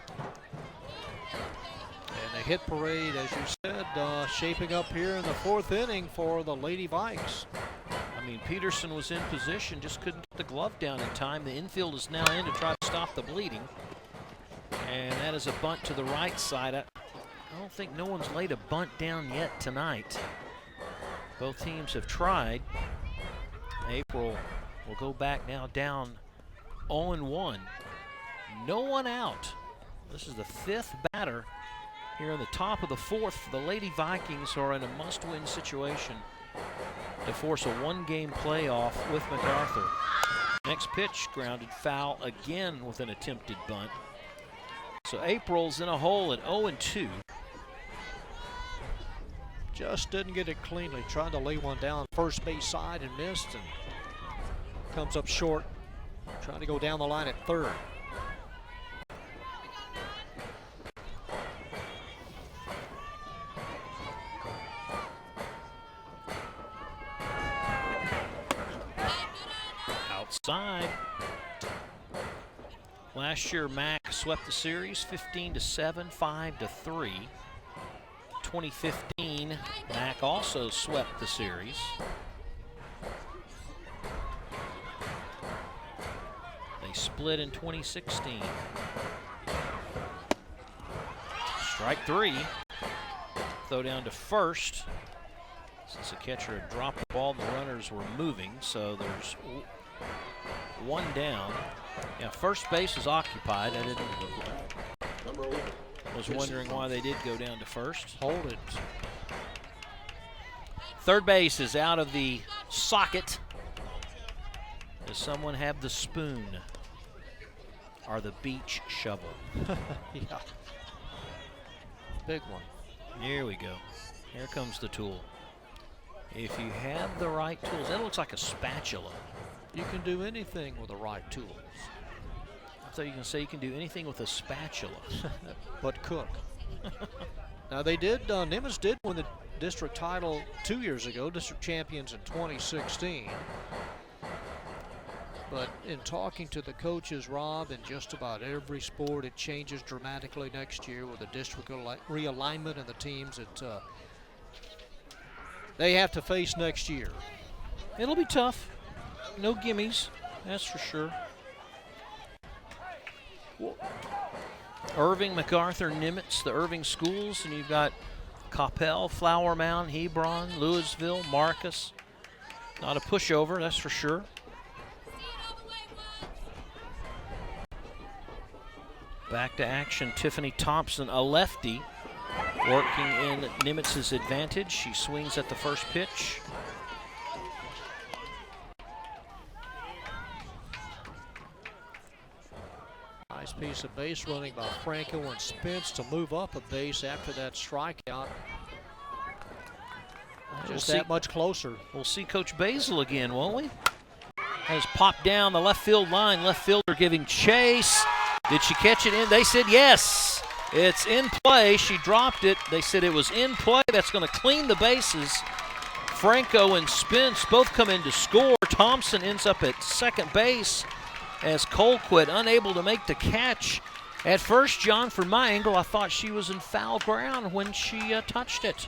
Speaker 2: And the hit parade, as you said, shaping up here in the fourth inning for the Lady Vikes.
Speaker 1: I mean, Peterson was in position, just couldn't get the glove down in time. The infield is now in to try to stop the bleeding. And that is a bunt to the right side. I don't think no one's laid a bunt down yet tonight. Both teams have tried. April will go back now down 0-1. No one out. This is the 5th batter here in the top of the fourth. The Lady Vikings are in a must-win situation to force a 1-game playoff with MacArthur. Next pitch grounded foul again with an attempted bunt. So April's in a hole at 0-2.
Speaker 2: Just didn't get it cleanly. Tried to lay one down first base side and missed, and comes up short. Trying to go down the line at third.
Speaker 1: Outside. Last year, Mac swept the series 15-7, 5-3. 2015, Mac also swept the series. They split in 2016. Strike 3. Throw down to first. Since the catcher had dropped the ball, the runners were moving, so there's 1 down. Yeah, first base is occupied. I was wondering why they did go down to first.
Speaker 2: Hold it.
Speaker 1: Third base is out of the socket. Does someone have the spoon or the beach shovel?
Speaker 2: Yeah. Big one.
Speaker 1: Here we go. Here comes the tool. If you have the right tools, that looks like a spatula.
Speaker 2: You can do anything with the right tools.
Speaker 1: I thought you can say you can do anything with a spatula.
Speaker 2: But cook. Now they did, Nimitz did win the district title 2 years ago, district champions in 2016. But in talking to the coaches, Rob, in just about every sport, it changes dramatically next year with the district realignment and the teams that they have to face next year.
Speaker 1: It'll be tough. No gimmies, that's for sure. Irving, MacArthur, Nimitz, the Irving schools, and you've got Coppell, Flower Mound, Hebron, Louisville, Marcus. Not a pushover, that's for sure. Back to action, Tiffany Thompson, a lefty, working in Nimitz's advantage. She swings at the first pitch.
Speaker 2: Nice piece of base running by Franco and Spence to move up a base after that strikeout. Just that much closer.
Speaker 1: We'll see Coach Basil again, won't we? Has popped down the left field line. Left fielder giving chase. Did she catch it in? They said yes. It's in play. She dropped it. They said it was in play. That's going to clean the bases. Franco and Spence both come in to score. Thompson ends up at second base as Colquitt unable to make the catch. At first, John, from my angle, I thought she was in foul ground when she touched it.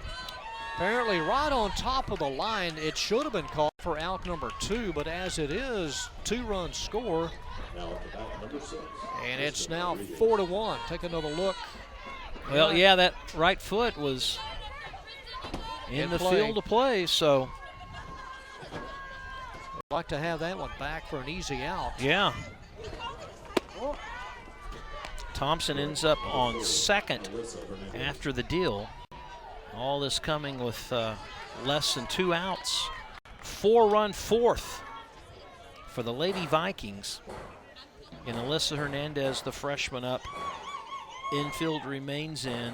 Speaker 2: Apparently right on top of the line. It should have been called for out number 2, but as it is, 2-run score.
Speaker 3: Now at the bat, number 6.
Speaker 2: And it's now 4-1. Take another look.
Speaker 1: Well, yeah, that right foot was in the field of play, so.
Speaker 2: I'd like to have that one back for an easy out.
Speaker 1: Yeah. Thompson ends up on second after the deal. All this coming with less than 2 outs. 4-run fourth for the Lady Vikings. And Alyssa Hernandez, the freshman, up. Infield remains in.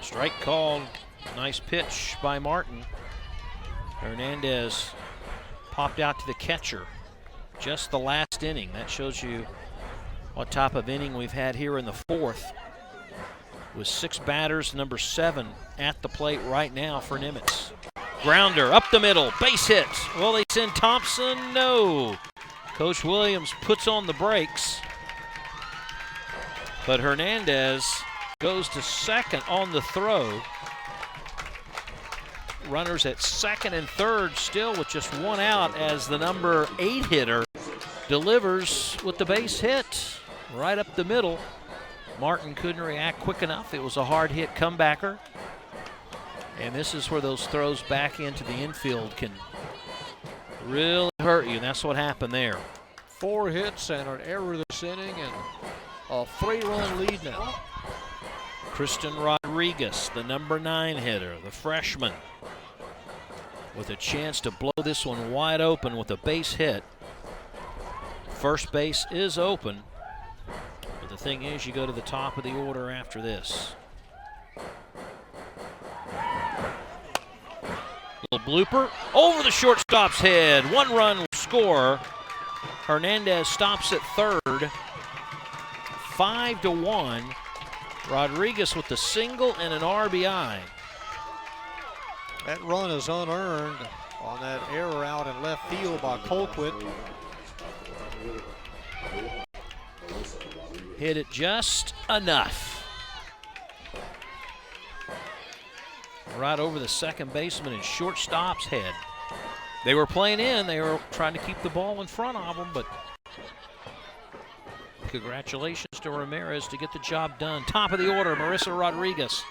Speaker 1: Strike called. Nice pitch by Martin. Hernandez popped out to the catcher. Just the last inning. That shows you what type of inning we've had here in the fourth. With 6 batters, number 7 at the plate right now for Nimitz. Grounder up the middle, base hit. Will they send Thompson? No. Coach Williams puts on the brakes. But Hernandez goes to second on the throw. Runners at second and third still with just 1 out as the number 8 hitter delivers with the base hit right up the middle. Martin couldn't react quick enough. It was a hard hit comebacker. And this is where those throws back into the infield can really hurt you. And that's what happened there.
Speaker 2: 4 hits and an error this inning and a 3-run lead now.
Speaker 1: Kristen Rodriguez, the number 9 hitter, the freshman, with a chance to blow this one wide open with a base hit. First base is open. But the thing is, you go to the top of the order after this. Little blooper over the shortstop's head. 1-run score. Hernandez stops at third. 5-1. Rodriguez with the single and an RBI.
Speaker 2: That run is unearned on that error out in left field by Colquitt.
Speaker 1: Hit it just enough. Right over the second baseman and shortstop's head. They were playing in. They were trying to keep the ball in front of them, but congratulations to Ramirez to get the job done. Top of the order, Marissa Rodriguez.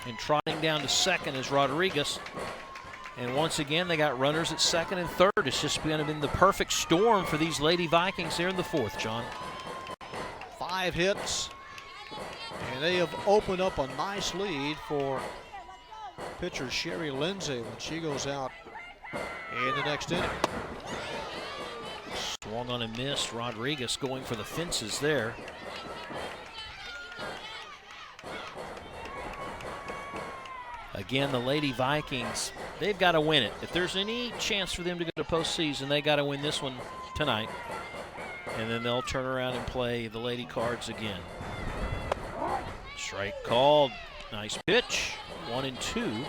Speaker 1: And trotting down to second is Rodriguez. And once again, they got runners at second and third. It's just going to be the perfect storm for these Lady Vikings here in the fourth, John.
Speaker 2: 5 hits. And they have opened up a nice lead for pitcher Sherry Lindsay when she goes out in the next inning.
Speaker 1: Swung on and missed. Rodriguez going for the fences there. Again, the Lady Vikings, they've got to win it. If there's any chance for them to go to postseason, they got to win this one tonight. And then they'll turn around and play the Lady Cards again. Strike called. Nice pitch. 1-2.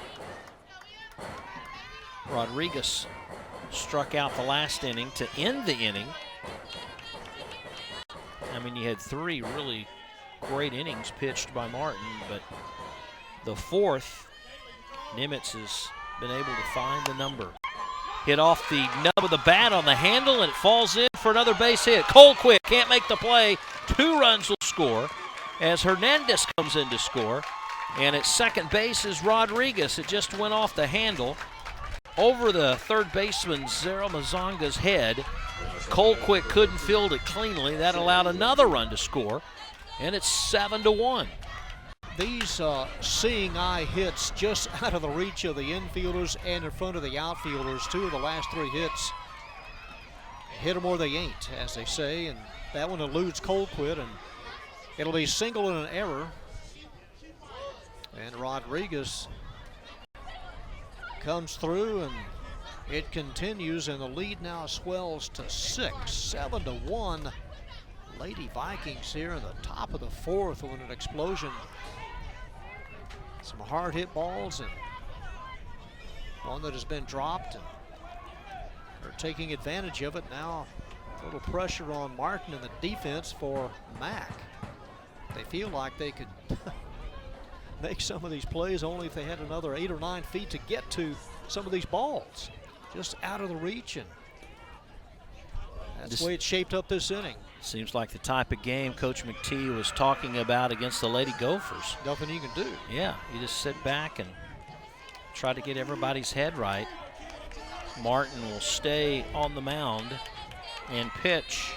Speaker 1: Rodriguez struck out the last inning to end the inning. I mean, you had 3 really great innings pitched by Martin, but the fourth, Nimitz has been able to find the number. Hit off the nub of the bat on the handle, and it falls in for another base hit. Colquitt can't make the play. 2 runs will score as Hernandez comes in to score. And at second base is Rodriguez. It just went off the handle over the third baseman Zero Mazonga's head. Colquitt couldn't field it cleanly. That allowed another run to score, and it's 7-1.
Speaker 2: These seeing eye hits just out of the reach of the infielders and in front of the outfielders. 2 of the last 3 hits hit them or they ain't, as they say, and that one eludes Colquitt, and it'll be single and an error. And Rodriguez comes through, and it continues, and the lead now swells to 6, 7-1. Lady Vikings here in the top of the 4th with an explosion. Some hard hit balls and one that has been dropped, and they're taking advantage of it now. A little pressure on Martin in the defense for Mac. They feel like they could make some of these plays only if they had another 8 or 9 feet to get to some of these balls. Just out of the reach, and that's the way it's shaped up this inning.
Speaker 1: Seems like the type of game Coach McTee was talking about against the Lady Gophers.
Speaker 2: Nothing you can do.
Speaker 1: Yeah, you just sit back and try to get everybody's head right. Martin will stay on the mound and pitch.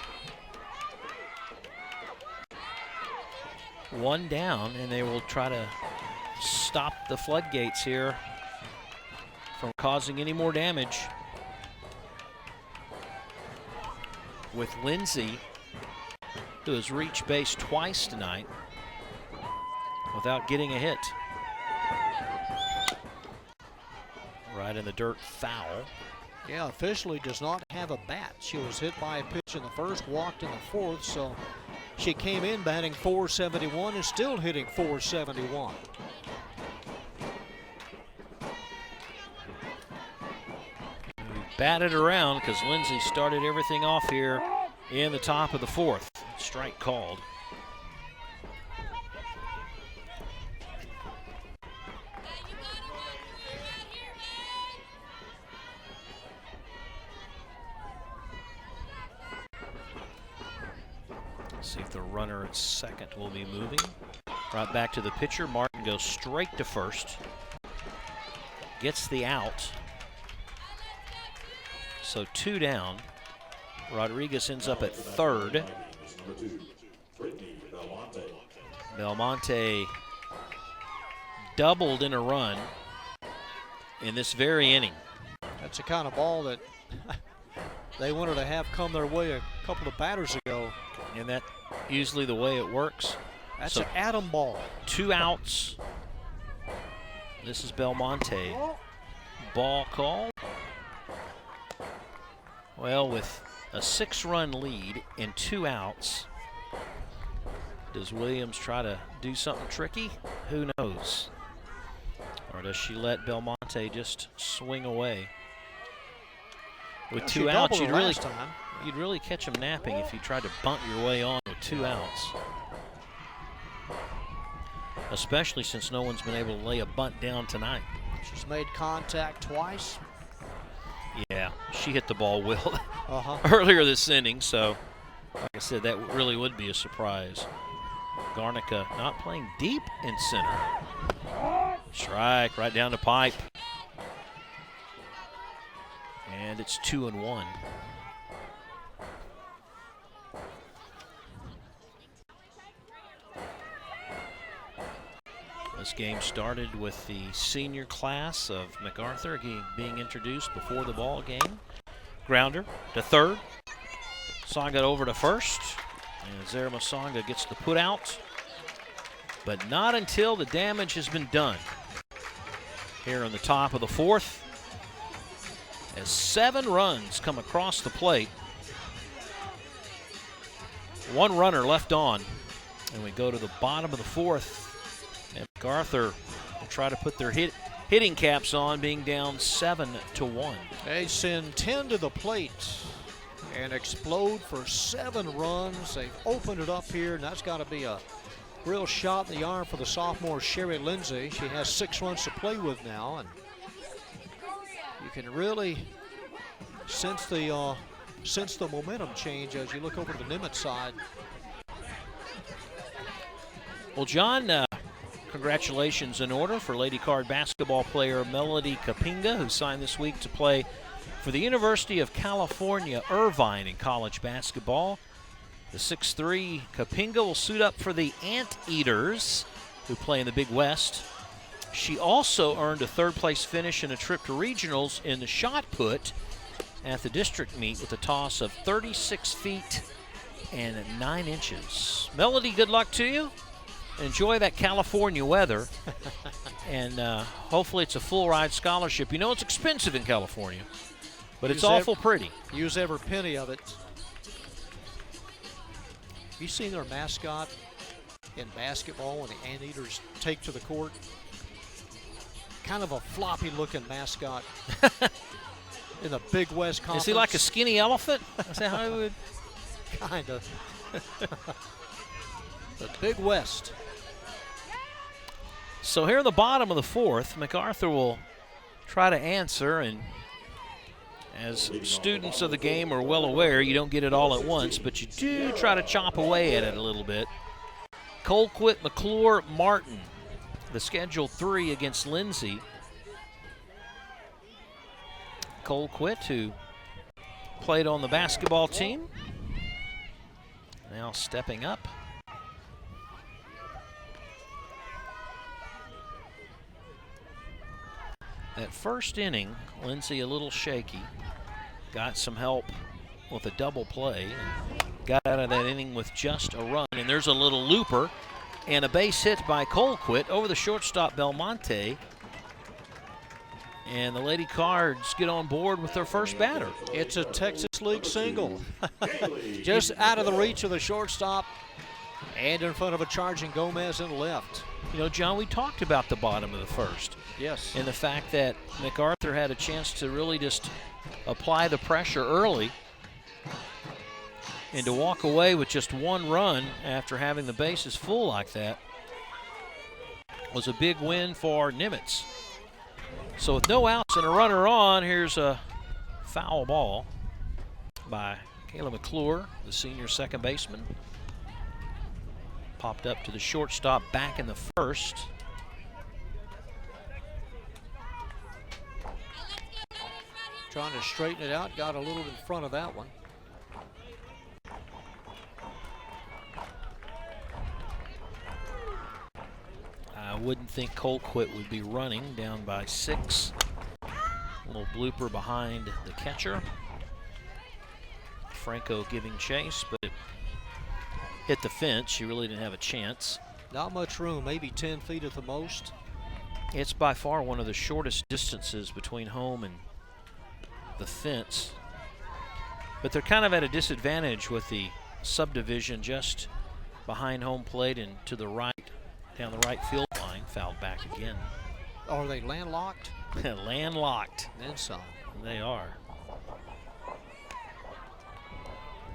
Speaker 1: 1 down, and they will try to stop the floodgates here from causing any more damage. With Lindsay, who has reached base twice tonight without getting a hit. Right in the dirt, foul.
Speaker 2: Yeah, officially does not have a bat. She was hit by a pitch in the first, walked in the 4th, so she came in batting .471 and still hitting .471.
Speaker 1: Batted around because Lindsay started everything off here in the top of the 4th. Strike called. See if the runner at second will be moving. Right back to the pitcher. Martin goes straight to first. Gets the out. So 2 down. Rodriguez ends up at third. Belmonte doubled in a run in this very inning.
Speaker 2: That's the kind of ball that they wanted to have come their way a couple of batters ago.
Speaker 1: And that's usually the way it works.
Speaker 2: That's
Speaker 1: so
Speaker 2: an atom ball.
Speaker 1: 2 outs. This is Belmonte. Ball called. Well, with a 6-run lead and 2 outs, does Williams try to do something tricky? Who knows? Or does she let Belmonte just swing away? With 2 outs, you'd really catch them napping if you tried to bunt your way on with 2 outs. Especially since no one's been able to lay a bunt down tonight.
Speaker 2: She's made contact twice.
Speaker 1: Yeah, she hit the ball well earlier this inning, so like I said, that really would be a surprise. Garnica not playing deep in center. Strike right down the pipe. And it's 2-1. This game started with the senior class of MacArthur being introduced before the ball game. Grounder to third. Songa over to first. And Zerma Songa gets the put out. But not until the damage has been done. here in the top of the fourth, as 7 runs come across the plate. 1 runner left on, and we go to the bottom of the fourth, and MacArthur will try to put their hitting caps on, being down 7-1.
Speaker 2: They send 10 to the plate and explode for 7 runs. They've opened it up here, and that's got to be a real shot in the arm for the sophomore Sherry Lindsay. She has 6 runs to play with now, and you can really sense the momentum change as you look over to the Nimitz side.
Speaker 1: Well, John, congratulations in order for Lady Card basketball player Lady Kapenga, who signed this week to play for the University of California, Irvine in college basketball. The 6'3" Kapenga will suit up for the Anteaters, who play in the Big West. She also earned a 3rd-place finish in a trip to regionals in the shot put at the district meet with a toss of 36 feet and 9 inches. Melody, good luck to you. Enjoy that California weather, and hopefully it's a full-ride scholarship. You know it's expensive in California, but it's awful pretty.
Speaker 2: Use every penny of it. Have you seen their mascot in basketball when the Anteaters take to the court? Kind of a floppy-looking mascot in the Big West Conference.
Speaker 1: Is he like a skinny elephant? Is that how he would?
Speaker 2: Kind of. The Big West.
Speaker 1: So here in the bottom of the fourth, MacArthur will try to answer, and as students of the game are well aware, you don't get it all at once, but you do try to chop away at it a little bit. Colquitt, McClure, Martin, the scheduled 3 against Lindsay. Colquitt, who played on the basketball team, now stepping up. That first inning, Lindsay a little shaky. Got some help with a double play. And got out of that inning with just a run. And there's a little looper and a base hit by Colquitt over the shortstop Belmonte. And the Lady Cards get on board with their first batter.
Speaker 2: It's a Texas League single. Just out of the reach of the shortstop and in front of a charging Gomez in left.
Speaker 1: You know, John, we talked about the bottom of the first.
Speaker 2: Yes.
Speaker 1: And the fact that MacArthur had a chance to really just apply the pressure early and to walk away with just 1 run after having the bases full like that was a big win for Nimitz. So with no outs and a runner on, here's a foul ball by Kayla McClure, the senior second baseman. Popped up to the shortstop back in the first.
Speaker 2: Trying to straighten it out, got a little in front of that one.
Speaker 1: I wouldn't think Colquitt would be running down by 6. A little blooper behind the catcher. Franco giving chase, but it hit the fence. She really didn't have a chance.
Speaker 2: Not much room, maybe 10 feet at the most.
Speaker 1: It's by far one of the shortest distances between home and the fence. But they're kind of at a disadvantage with the subdivision just behind home plate and to the right, down the right field line. Fouled back again.
Speaker 2: Are they landlocked?
Speaker 1: Landlocked.
Speaker 2: And some.
Speaker 1: They are.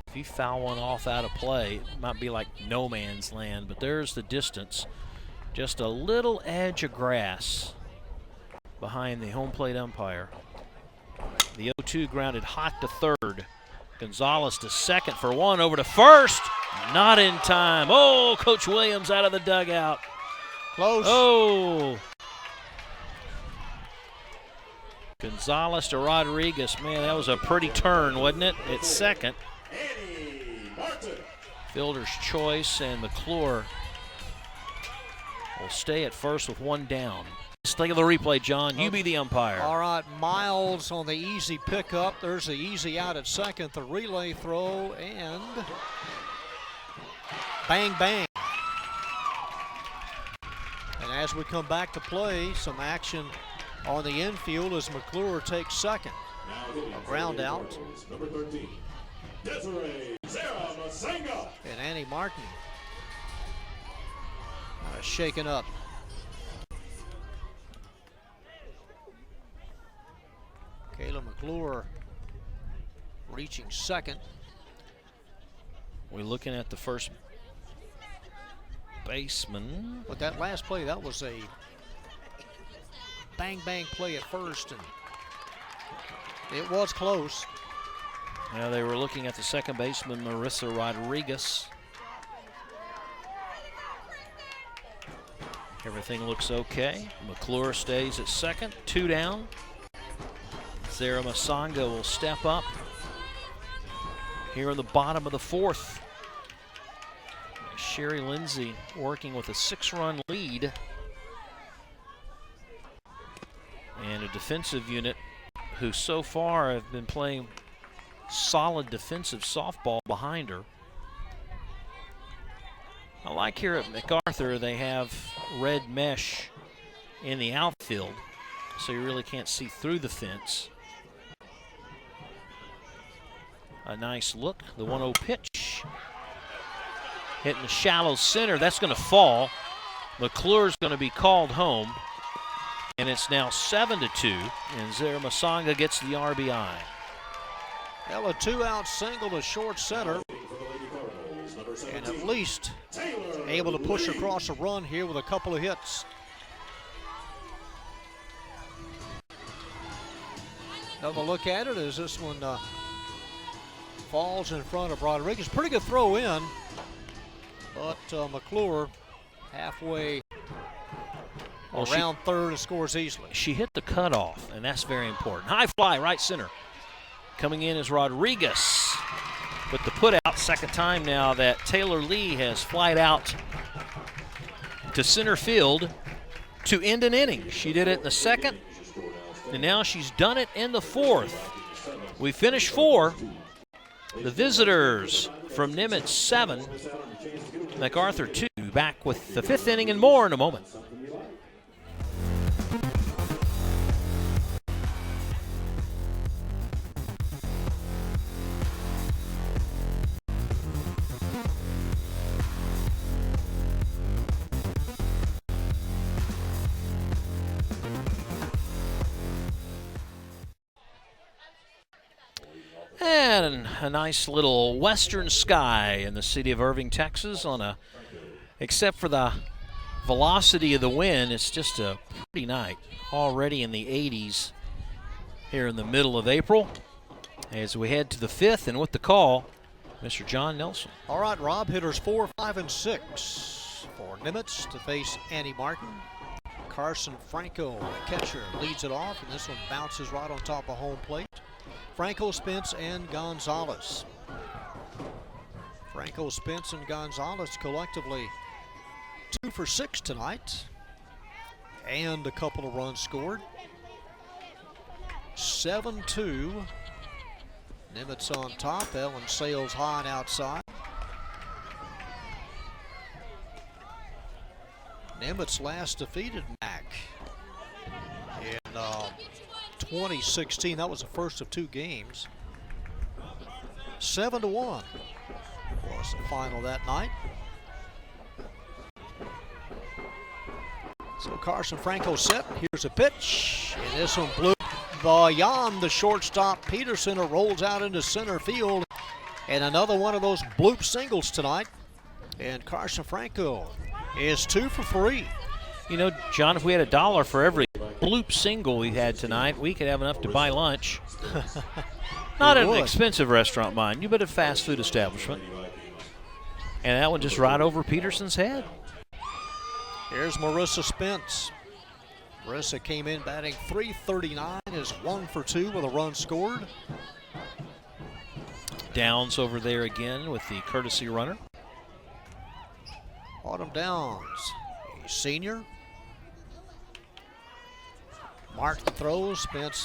Speaker 1: If you foul one off out of play, it might be like no man's land, but there's the distance. Just a little edge of grass behind the home plate umpire. The 0-2 grounded hot to third. Gonzalez to second for 1, over to first. Not in time. Oh, Coach Williams out of the dugout.
Speaker 2: Close.
Speaker 1: Oh. Gonzalez to Rodriguez. Man, that was a pretty turn, wasn't it? At second. Fielder's choice, and McClure will stay at first with 1 down. Let's think of the replay, John. You be the umpire.
Speaker 2: All right, Miles on the easy pickup. There's the easy out at second, the relay throw, and bang, bang. And as we come back to play, some action on the infield as McClure takes second. A ground out.
Speaker 3: Number 13, Desiree Sarah Masenga.
Speaker 2: And Annie Martin shaken up. Kayla McClure reaching second.
Speaker 1: We're looking at the first baseman.
Speaker 2: But that last play, that was a bang play at first, and it was close.
Speaker 1: Now they were looking at the second baseman, Marissa Rodriguez. Everything looks okay. McClure stays at second, 2 down. Sarah Masanga will step up here in the bottom of the 4th. Sherry Lindsay working with a 6-run lead. And a defensive unit who so far have been playing solid defensive softball behind her. I like here at MacArthur they have red mesh in the outfield, so you really can't see through the fence. A nice look, the 1-0 pitch. Hitting the shallow center, that's going to fall. McClure's going to be called home. And it's now 7-2, and Zara Masanga gets the RBI.
Speaker 2: Well, a 2-out single to short center. And at least able to push across a run here with a couple of hits. Another look at it as this one falls in front of Rodriguez. Pretty good throw in, but McClure halfway around third and scores easily.
Speaker 1: She hit the cutoff, and that's very important. High fly, right center. Coming in is Rodriguez. But the put out, second time now that Taylor Lee has flied out to center field to end an inning. She did it in the second, and now she's done it in the 4th. We finished 4. The visitors from Nimitz 7, MacArthur 2. Back with the 5th inning and more in a moment. And a nice little western sky in the city of Irving, Texas. Except for the velocity of the wind, it's just a pretty night. Already in the 80s here in the middle of April. As we head to the 5th, and with the call, Mr. John Nelson.
Speaker 2: All right, Rob, hitters 4, 5, and 6 for Nimitz to face Annie Martin. Carson Franco, the catcher, leads it off, and this one bounces right on top of home plate. Franco, Spence, and Gonzalez. Franco, Spence, and Gonzalez collectively 2 for 6 tonight. And a couple of runs scored. 7-2. Nimitz on top. Ellen sails high and outside. Nimitz last defeated Mac in 2016. That was the first of 2 games. 7-1 was the final that night. So Carson Franco set. Here's a pitch, and this one blew beyond the shortstop. Peterson rolls out into center field, and another one of those bloop singles tonight. And Carson Franco is 2 for 3.
Speaker 1: You know, John, if we had $1 for every bloop single we had tonight, we could have enough to buy lunch. Not at an expensive restaurant, mind you, but a fast food establishment. And that one just right over Peterson's head.
Speaker 2: Here's Marissa Spence. Marissa came in batting .339, is 1 for 2 with a run scored.
Speaker 1: Downs over there again with the courtesy runner.
Speaker 2: Autumn Downs, a senior. Martin throws. Spence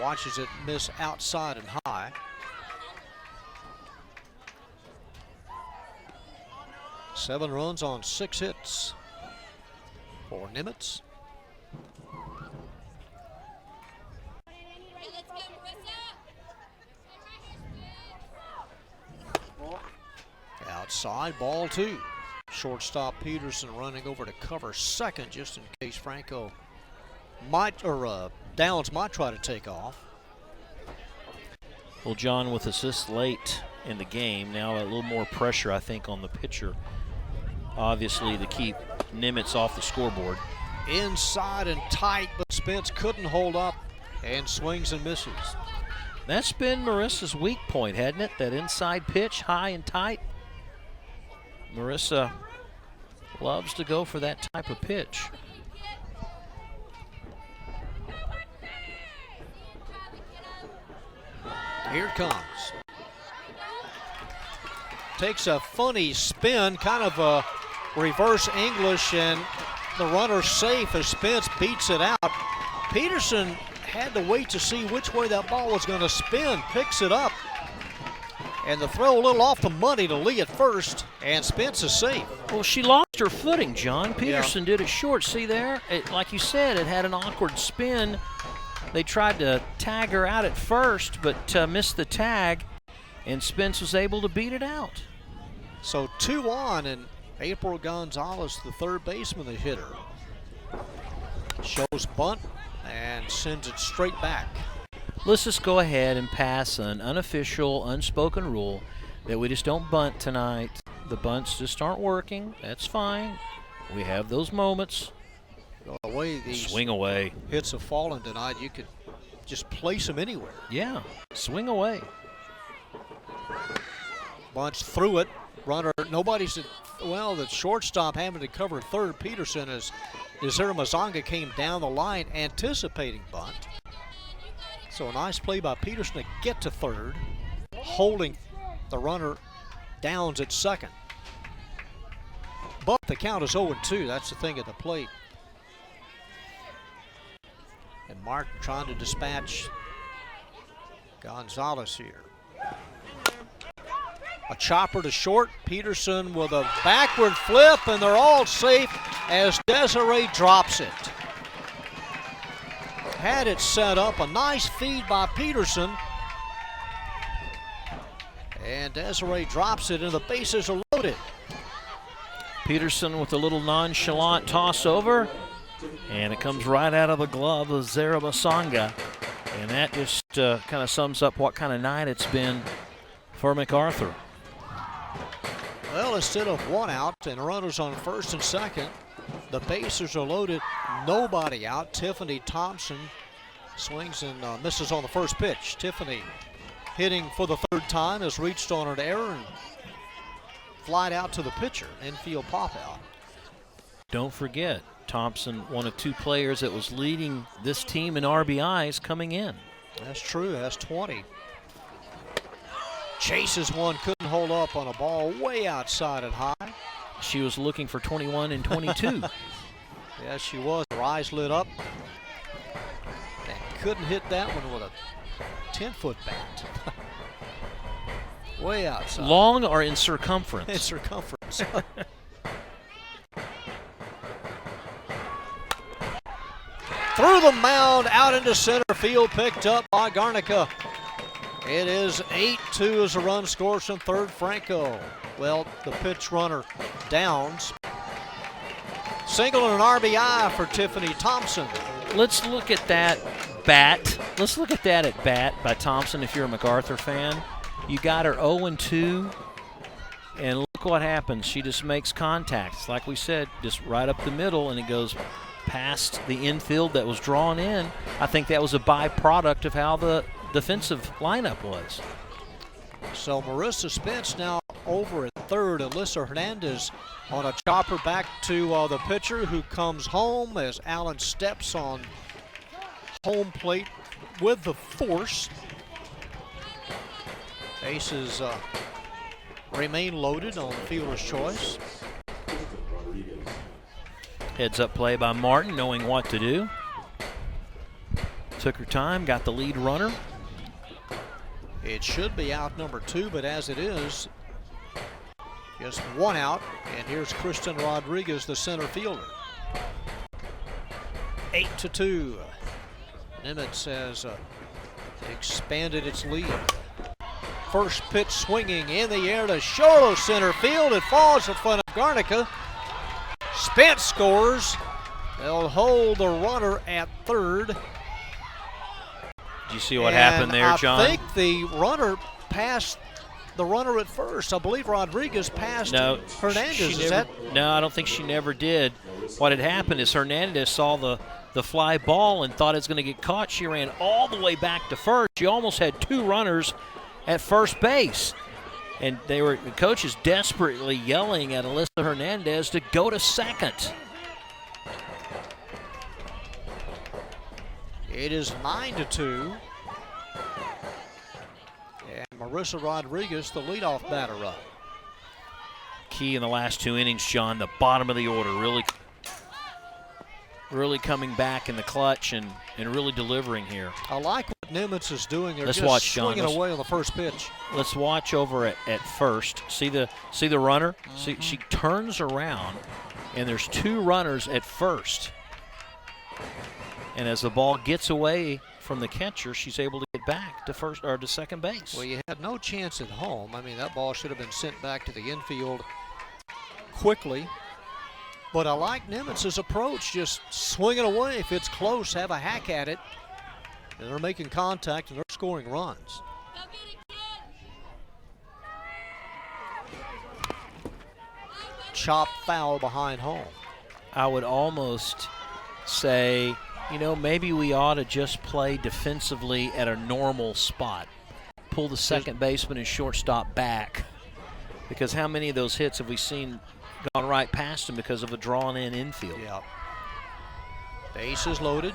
Speaker 2: watches it miss outside and high. Seven runs on 6 hits for Nimitz. outside, ball 2. Shortstop Peterson running over to cover second just in case Franco might, or Downs might try to take off.
Speaker 1: Well, John, with assists late in the game, now a little more pressure, I think, on the pitcher. Obviously, to keep Nimitz off the scoreboard.
Speaker 2: Inside and tight, but Spence couldn't hold up and swings and misses.
Speaker 1: That's been Marissa's weak point, hadn't it? That inside pitch, high and tight. Marissa loves to go for that type of pitch.
Speaker 2: Here it comes. Takes a funny spin, kind of a reverse English, and the runner's safe as Spence beats it out. Peterson had to wait to see which way that ball was going to spin, picks it up, and the throw a little off the money to Lee at first, and Spence is safe.
Speaker 1: Well, she lost her footing, John. Peterson did it short. See there? Like you said, it had an awkward spin. They tried to tag her out at first, but missed the tag, and Spence was able to beat it out.
Speaker 2: So 2 on, and April Gonzalez, the third baseman, the hitter. Shows bunt and sends it straight back.
Speaker 1: Let's just go ahead and pass an unofficial, unspoken rule that we just don't bunt tonight. The bunts just aren't working. That's fine. We have those moments.
Speaker 2: The way these
Speaker 1: swing away
Speaker 2: hits have fallen tonight, you could just place them anywhere.
Speaker 1: Yeah, swing away.
Speaker 2: Bunch through it. Runner, nobody's, well, the shortstop having to cover third. Peterson as Zara Mazanga came down the line anticipating bunt. So a nice play by Peterson to get to third, holding the runner Downs at second. But the count is 0-2. That's the thing at the plate. And Martin trying to dispatch Gonzalez here. A chopper to short. Peterson with a backward flip, and they're all safe as Desiree drops it. Had it set up. A nice feed by Peterson. And Desiree drops it, and the bases are loaded.
Speaker 1: Peterson with a little nonchalant toss over, and it comes right out of the glove of Zara Masanga. And that just kind of sums up what kind of night it's been for MacArthur.
Speaker 2: Well, instead of 1 out and runners on first and second, the bases are loaded, nobody out. Tiffany Thompson swings and misses on the first pitch. Tiffany hitting for the third time has reached on an error and flied out to the pitcher. Infield pop out.
Speaker 1: Don't forget, Thompson, one of 2 players that was leading this team in RBIs coming in.
Speaker 2: That's true, that's 20. Chases one, couldn't hold up on a ball way outside and high.
Speaker 1: She was looking for 21 and 22.
Speaker 2: Yes, she was. Her eyes lit up. And couldn't hit that one with a 10-foot bat. Way outside.
Speaker 1: Long or in circumference?
Speaker 2: In circumference. Through the mound, out into center field, picked up by Garnica. It is 8-2 as the run scores from third. Franco. Well, the pitch runner Downs. Single and an RBI for Tiffany Thompson.
Speaker 1: Let's look at that bat. Let's look at that at bat by Thompson if you're a MacArthur fan. You got her 0-2, and look what happens. She just makes contacts. Like we said, just right up the middle, and it goes past the infield that was drawn in. I think that was a byproduct of how the defensive lineup was.
Speaker 2: So Marissa Spence now over at third. Alyssa Hernandez on a chopper back to the pitcher who comes home as Allen steps on home plate with the force. Bases remain loaded on fielder's choice.
Speaker 1: Heads up play by Martin, knowing what to do. Took her time, got the lead runner.
Speaker 2: It should be out number 2, but as it is, just 1 out. And here's Kristen Rodriguez, the center fielder. 8-2. Nimitz has expanded its lead. First pitch swinging in the air to shallow center field. It falls in front of Garnica. Spence scores. They'll hold the runner at third.
Speaker 1: Did you see what happened there, John?
Speaker 2: I think the runner passed the runner at first. I believe Rodriguez passed Hernandez.
Speaker 1: No, I don't think she never did. What had happened is Hernandez saw the fly ball and thought it was going to get caught. She ran all the way back to first. She almost had two runners at first base. And the coaches desperately yelling at Alyssa Hernandez to go to second.
Speaker 2: It is 9-2. And Marissa Rodriguez, the leadoff batter, up.
Speaker 1: Key in the last two innings, John, the bottom of the order, really coming back in the clutch and really delivering here.
Speaker 2: I like what Nimitz is doing. They're
Speaker 1: Let's
Speaker 2: just
Speaker 1: watch, John.
Speaker 2: swinging away on the first pitch.
Speaker 1: Let's watch over at first. See the runner? See, she turns around, and there's two runners at first. And as the ball gets away from the catcher, she's able to get back to first or to second base.
Speaker 2: Well, you had no chance at home. I mean, that ball should have been sent back to the infield quickly. But I like Nimitz's approach, just swing it away. If it's close, have a hack at it. And they're making contact and they're scoring runs. Chop foul behind home.
Speaker 1: I would almost say, maybe we ought to just play defensively at a normal spot. Pull the second baseman and shortstop back. Because how many of those hits have we seen gone right past him because of a drawn-in infield?
Speaker 2: Yeah. Base is loaded.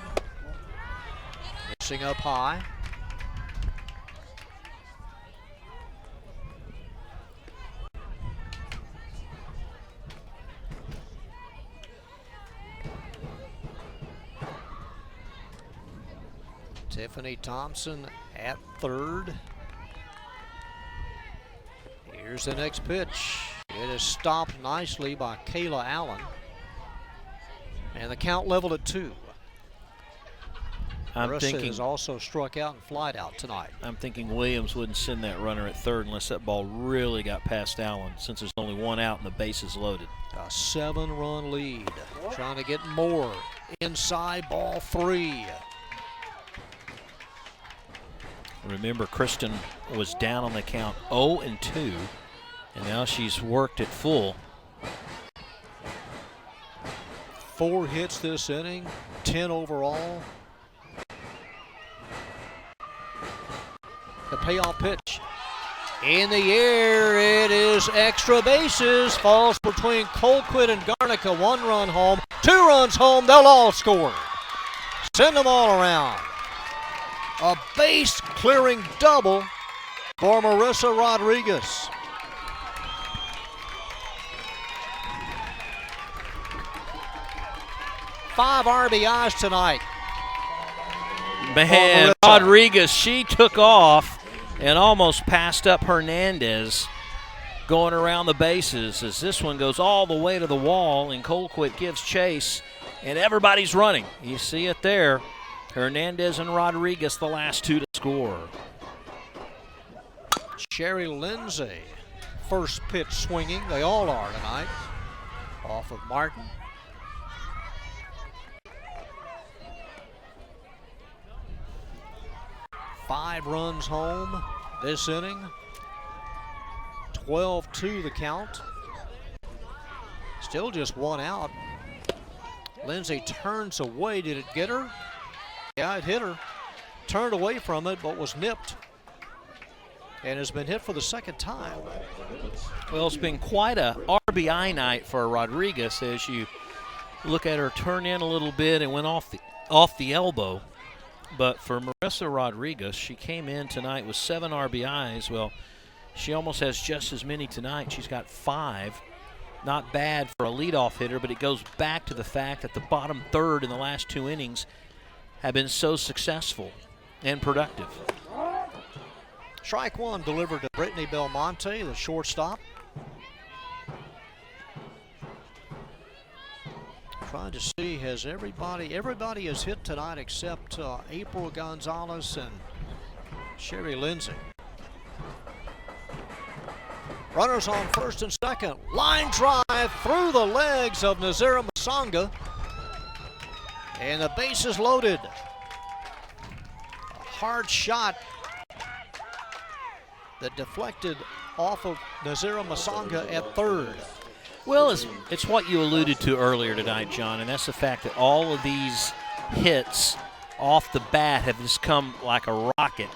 Speaker 2: Missing up high. Tiffany Thompson at third. Here's the next pitch. It is stopped nicely by Kayla Allen. And the count leveled at 2. Marissa has also struck out and flied out tonight.
Speaker 1: I'm thinking Williams wouldn't send that runner at third unless that ball really got past Allen, since there's only one out and the base is loaded.
Speaker 2: A 7-run lead. Trying to get more. Inside, ball 3.
Speaker 1: Remember, Kristen was down on the count 0-2, and now she's worked it full.
Speaker 2: 4 hits this inning, 10 overall. The payoff pitch. In the air, it is extra bases. Falls between Colquitt and Garnica. 1 run home, 2 runs home. They'll all score. Send them all around. A base-clearing double for Marissa Rodriguez. Five RBIs tonight.
Speaker 1: Man, Rodriguez, she took off and almost passed up Hernandez going around the bases as this one goes all the way to the wall and Colquitt gives chase and everybody's running. You see it there. Hernandez and Rodriguez, the last 2 to score.
Speaker 2: Sherry Lindsay, first pitch swinging. They all are tonight. Off of Martin. Five runs home this inning. 12-2 the count. Still just 1 out. Lindsay turns away. Did it get her? Yeah, it hit her. Turned away from it, but was nipped. And has been hit for the second time.
Speaker 1: Well, it's been quite a RBI night for Rodriguez as you look at her turn in a little bit and went off the elbow. But for Marissa Rodriguez, she came in tonight with 7 RBIs. Well, she almost has just as many tonight. She's got 5. Not bad for a leadoff hitter, but it goes back to the fact that the bottom third in the last 2 innings have been so successful and productive.
Speaker 2: Strike 1 delivered to Brittany Belmonte, the shortstop. Trying to see, has everybody has hit tonight except April Gonzalez and Sherry Lindsay. Runners on first and second. Line drive through the legs of Nazira Masanga. And the base is loaded. A hard shot that deflected off of Nazira Masanga at third.
Speaker 1: Well, it's what you alluded to earlier tonight, John, and that's the fact that all of these hits off the bat have just come like a rocket,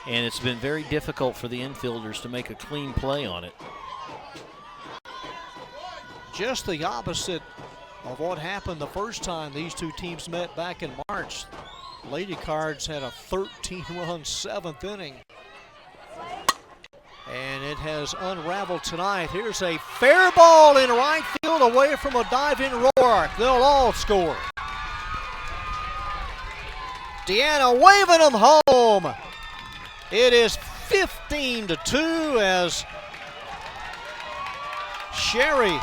Speaker 1: and it's been very difficult for the infielders to make a clean play on it.
Speaker 2: Just the opposite of what happened the first time these two teams met back in March. Lady Cards had a 13-run seventh inning. And it has unraveled tonight. Here's a fair ball in right field away from a diving Roark. They'll all score. Deanna waving them home. It is 15-2 as Sherry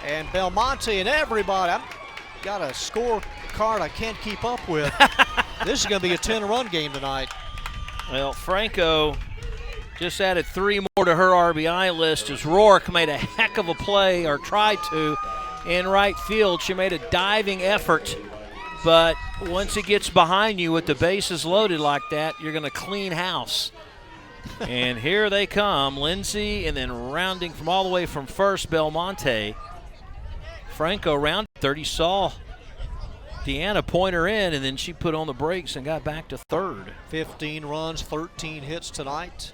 Speaker 2: and Belmonte and everybody. I've got a scorecard I can't keep up with. This is going to be a 10-run game tonight.
Speaker 1: Well, Franco just added 3 more to her RBI list as Roark made a heck of a play, or tried to, in right field. She made a diving effort, but once it gets behind you with the bases loaded like that, you're going to clean house. And here they come, Lindsay, and then rounding from all the way from first, Belmonte. Franco rounded third. He saw Deanna point her in, and then she put on the brakes and got back to third.
Speaker 2: 15 runs, 13 hits tonight.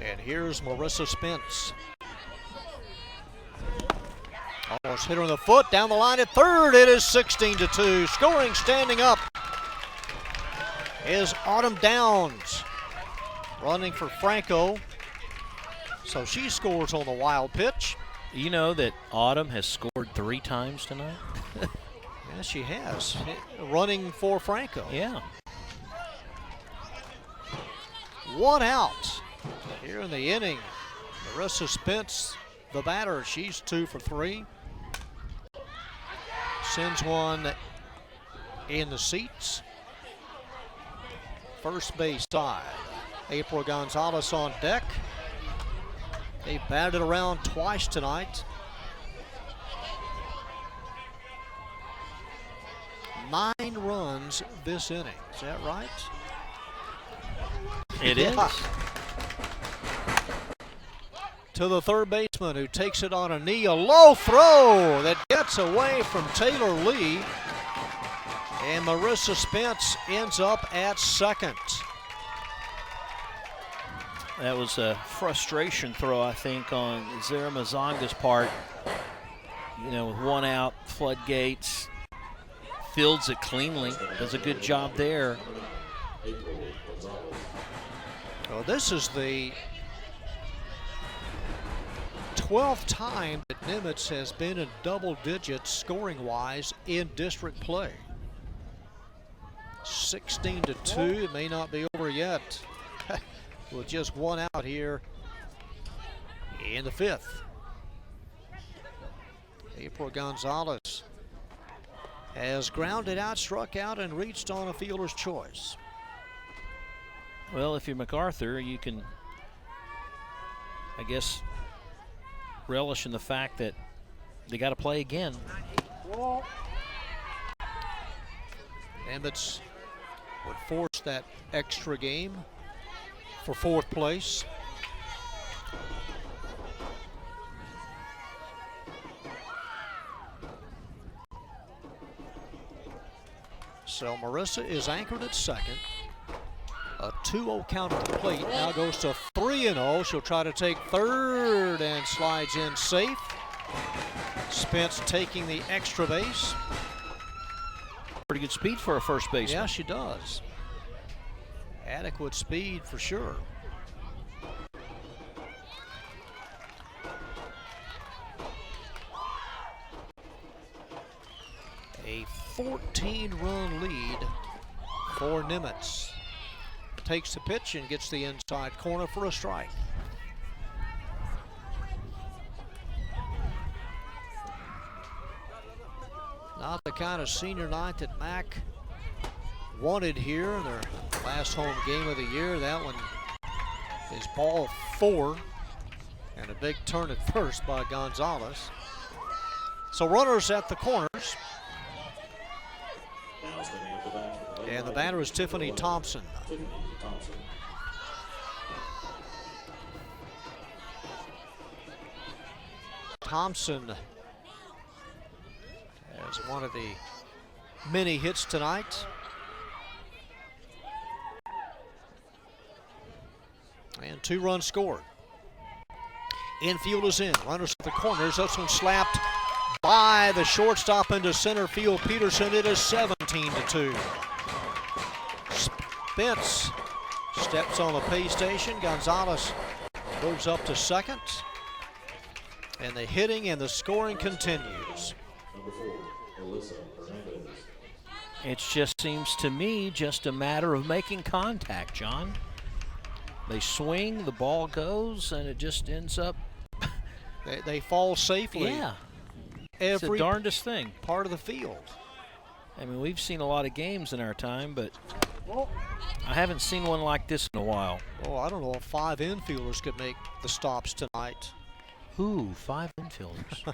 Speaker 2: And here's Marissa Spence. Almost hit her in the foot, down the line at third. It is 16-2. Scoring standing up is Autumn Downs. Running for Franco. So she scores on the wild pitch.
Speaker 1: You know that Autumn has scored 3 times tonight?
Speaker 2: Yes, she has. Running for Franco.
Speaker 1: Yeah.
Speaker 2: 1 out here in the inning. Marissa Spence, the batter, she's 2 for 3. Sends one in the seats. First base side. April Gonzalez on deck. They batted around twice tonight. 9 runs this inning. Is that right?
Speaker 1: It is.
Speaker 2: To the third baseman, who takes it on a knee. A low throw that gets away from Taylor Lee. And Marissa Spence ends up at second.
Speaker 1: That was a frustration throw, I think, on Zara Mazanga's part. You know, with 1 out, floodgates, fields it cleanly, does a good job there.
Speaker 2: Well, this is the 12th time that Nimitz has been in double digits scoring-wise in district play. 16-2, it may not be over yet. With just 1 out here in the 5th. April Gonzalez has grounded out, struck out, and reached on a fielder's choice.
Speaker 1: Well, if you're MacArthur, you can, I guess, relish in the fact that they got to play again.
Speaker 2: Nimitz would force that extra game for 4th place. So Marissa is anchored at second. A 2-0 count at the plate. Now goes to 3-0. She'll try to take third and slides in safe. Spence taking the extra base.
Speaker 1: Pretty good speed for a first baseman.
Speaker 2: Yeah, she does. Adequate speed for sure. A 14-run lead for Nimitz. Takes the pitch and gets the inside corner for a strike. Not the kind of senior night that Mac wanted here in their last home game of the year. That one is ball 4, and a big turn at first by Gonzalez. So runners at the corners. And the batter is Tiffany Thompson. Thompson has one of the many hits tonight. And 2 runs scored. Infield is in. Runners at the corners. This one slapped by the shortstop into center field. Peterson. It is 17-2. Spence steps on the pay station. Gonzalez moves up to second. And the hitting and the scoring continues.
Speaker 1: It just seems to me just a matter of making contact, John. They swing, the ball goes, and it just ends up.
Speaker 2: They fall safely.
Speaker 1: Yeah. It's the
Speaker 2: Every
Speaker 1: darndest thing.
Speaker 2: part of the field.
Speaker 1: I mean, we've seen a lot of games in our time, but I haven't seen one like this in a while.
Speaker 2: Oh, I don't know if 5 infielders could make the stops tonight.
Speaker 1: Ooh, 5 infielders.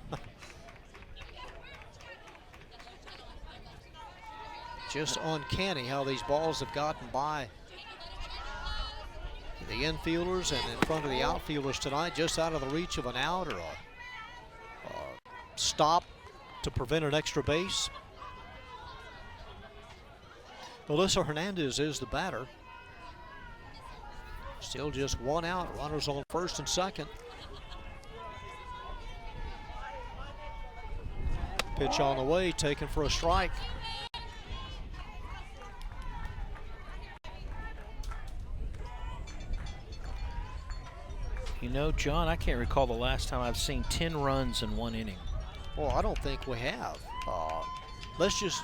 Speaker 2: Just uncanny how these balls have gotten by the infielders and in front of the outfielders tonight, just out of the reach of an out or a stop to prevent an extra base. Melissa Hernandez is the batter. Still just 1 out, runners on first and second. Pitch on the way, taken for a strike.
Speaker 1: You know, John, I can't recall the last time I've seen 10 runs in 1 inning.
Speaker 2: Well, I don't think we have. Let's just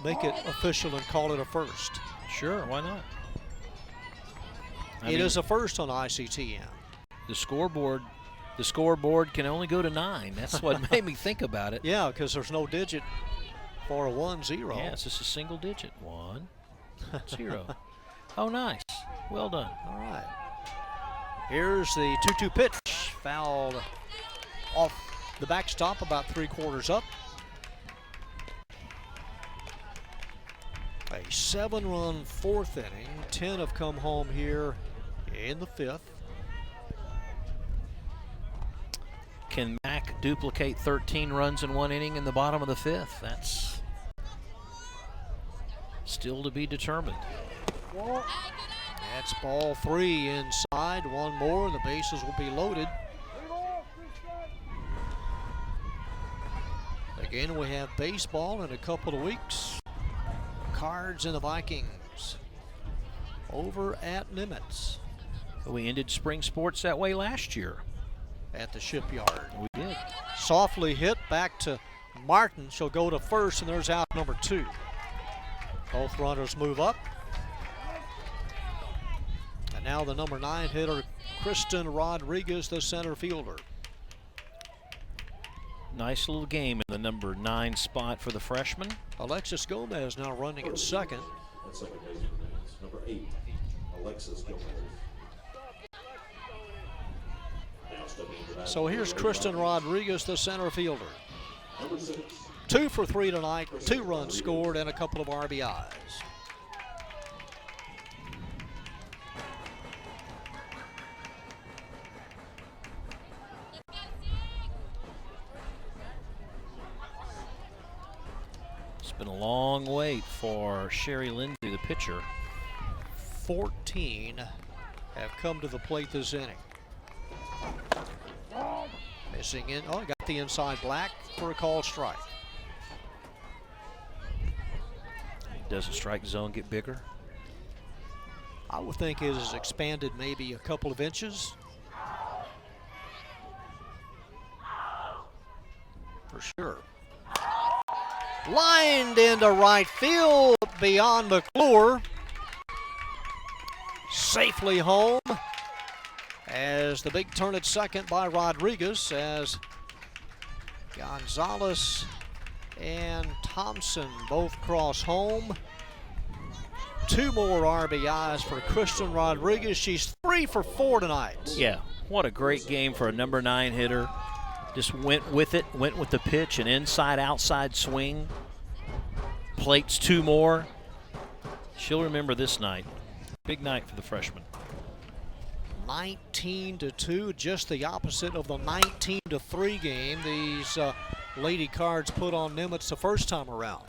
Speaker 2: make it official and call it a first.
Speaker 1: Sure, why not?
Speaker 2: It is a first on ICTN.
Speaker 1: The scoreboard can only go to 9. That's what made me think about it.
Speaker 2: Yeah, because there's no digit for a 1-0.
Speaker 1: Yeah, it's just a single digit. 1, 0. Oh, nice. Well done.
Speaker 2: All right. Here's the 2-2 pitch. Fouled off the backstop, about 3/4 up. A 7-run 4th inning. 10 have come home here in the 5th.
Speaker 1: Can Mac duplicate 13 runs in 1 inning in the bottom of the 5th? That's still to be determined.
Speaker 2: That's ball 3 inside. 1 more, and the bases will be loaded. Again, we have baseball in a couple of weeks. Cards and the Vikings over at Nimitz.
Speaker 1: We ended spring sports that way last year.
Speaker 2: At the Shipyard.
Speaker 1: We did.
Speaker 2: Softly hit back to Martin. She'll go to first, and there's out number 2. Both runners move up. And now the number 9 hitter, Kristen Rodriguez, the center fielder.
Speaker 1: Nice little game in the number 9 spot for the freshman.
Speaker 2: Alexis Gomez now running at second.
Speaker 3: At second base remains number 8, Alexis Gomez. Now stepping into that.
Speaker 2: So here's Kristen Rodriguez, the center fielder.
Speaker 3: Number 6.
Speaker 2: 2 for 3 tonight, 2 runs scored, and a couple of RBIs.
Speaker 1: It's been a long wait for Sherry Lindsay, the pitcher.
Speaker 2: 14 have come to the plate this inning. Missing in. Oh, got the inside black for a called strike.
Speaker 1: Does the strike zone get bigger?
Speaker 2: I would think it has expanded maybe a couple of inches. For sure. Lined into right field beyond McClure. Safely home as the big turn at second by Rodriguez as Gonzalez and Thompson both cross home. 2 more RBIs for Kristen Rodriguez. She's 3 for 4 tonight.
Speaker 1: Yeah, what a great game for a number 9 hitter. Just went with it, went with the pitch, an inside-outside swing. Plates 2 more. She'll remember this night. Big night for the freshman.
Speaker 2: 19-2, just the opposite of the 19-3 game these Lady Cards put on Nimitz the first time around.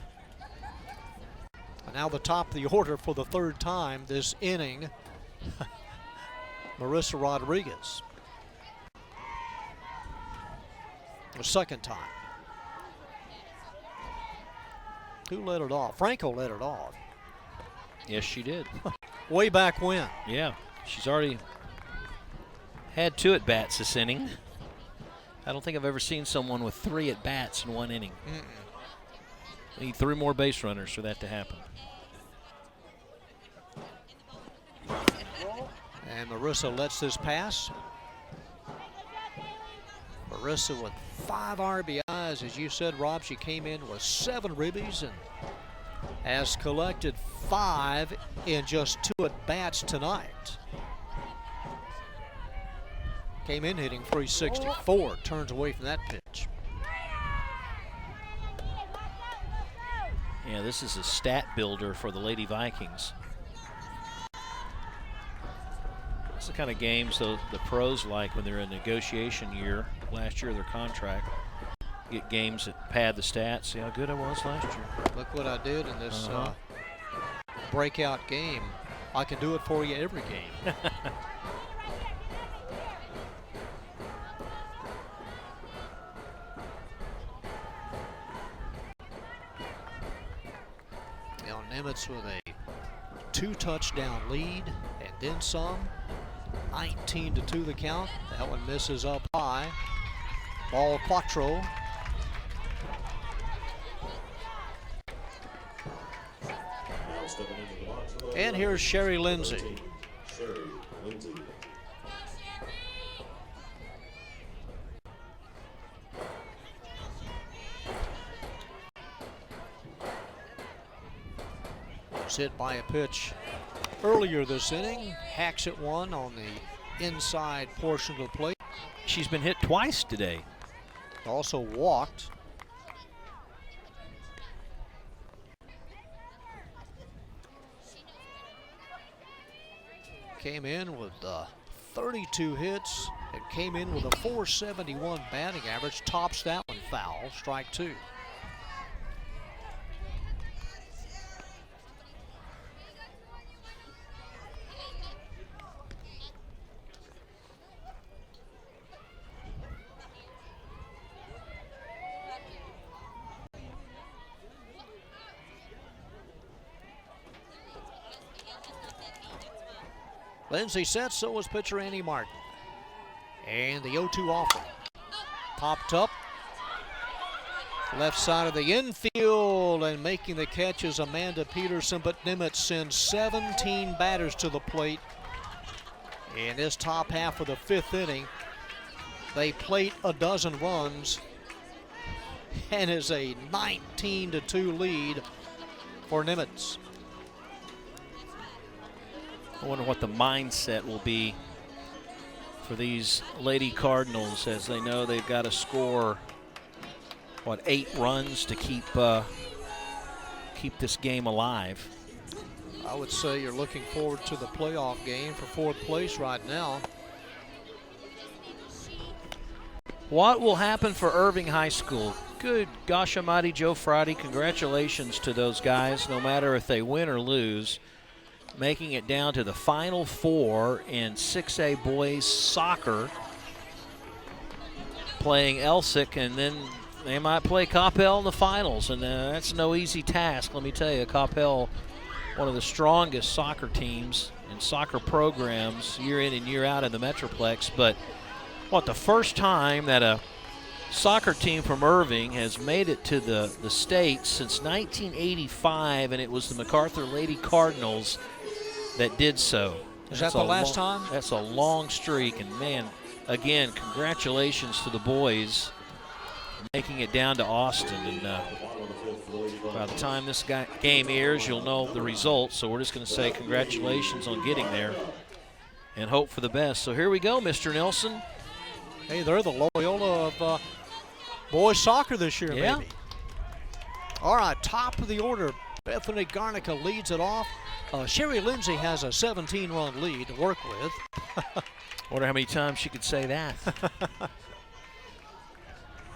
Speaker 2: And now the top of the order for the 3rd time this inning, Marissa Rodriguez. The 2nd time. Who led it off? Franco led it off.
Speaker 1: Yes, she did.
Speaker 2: Way back when.
Speaker 1: Yeah, she's already had 2 at-bats this inning. I don't think I've ever seen someone with 3 at-bats in 1 inning. Need 3 more base runners for that to happen.
Speaker 2: And Marissa lets this pass. Marissa with 5 RBIs. As you said, Rob, she came in with 7 ribbies and has collected 5 in just 2 at-bats tonight. Came in hitting .364, turns away from that pitch.
Speaker 1: Yeah, this is a stat builder for the Lady Vikings. It's the kind of games the pros like when they're in negotiation year, last year of their contract. Get games that pad the stats, see how good I was last year.
Speaker 2: Look what I did in this breakout game. I can do it for you every game. Now Nimitz with a 2-touchdown lead and then some. 19-2 the count. That one misses up high. Ball quattro. And here's Sherry Lindsay. Was hit by a pitch earlier this inning. Hacks at one on the inside portion of the plate.
Speaker 1: She's been hit twice today.
Speaker 2: Also walked. Came in with 32 hits and came in with a .471 batting average. Tops that one foul. Strike 2. Lindsay sets, so was pitcher Annie Martin. And the 0-2 offering. Popped up. Left side of the infield, and making the catch is Amanda Peterson, but Nimitz sends 17 batters to the plate. In this top half of the 5th inning, they plate a dozen runs, and is a 19-2 lead for Nimitz.
Speaker 1: I wonder what the mindset will be for these Lady Cardinals, as they know they've got to score, 8 runs to keep this game alive.
Speaker 2: I would say you're looking forward to the playoff game for 4th place right now.
Speaker 1: What will happen for Irving High School? Good gosh almighty, Joe Friday, congratulations to those guys, no matter if they win or lose. Making it down to the Final 4 in 6A boys soccer, playing Elsick, and then they might play Coppell in the finals, and that's no easy task, let me tell you. Coppell, one of the strongest soccer teams and soccer programs year in and year out in the Metroplex, but the first time that a soccer team from Irving has made it to the States since 1985, and it was the MacArthur Lady Cardinals that did so.
Speaker 2: Is that the last time?
Speaker 1: That's a long streak, and man, again, congratulations to the boys making it down to Austin. And By the time this game airs, you'll know the results. So we're just going to say congratulations on getting there and hope for the best. So here we go, Mr. Nelson.
Speaker 2: Hey, they're the Loyola of boys soccer this year,
Speaker 1: Yeah.
Speaker 2: maybe. All right, top of the order. Bethany Garnica leads it off. Sherry Lindsay has a 17-run lead to work with.
Speaker 1: Wonder how many times she could say that.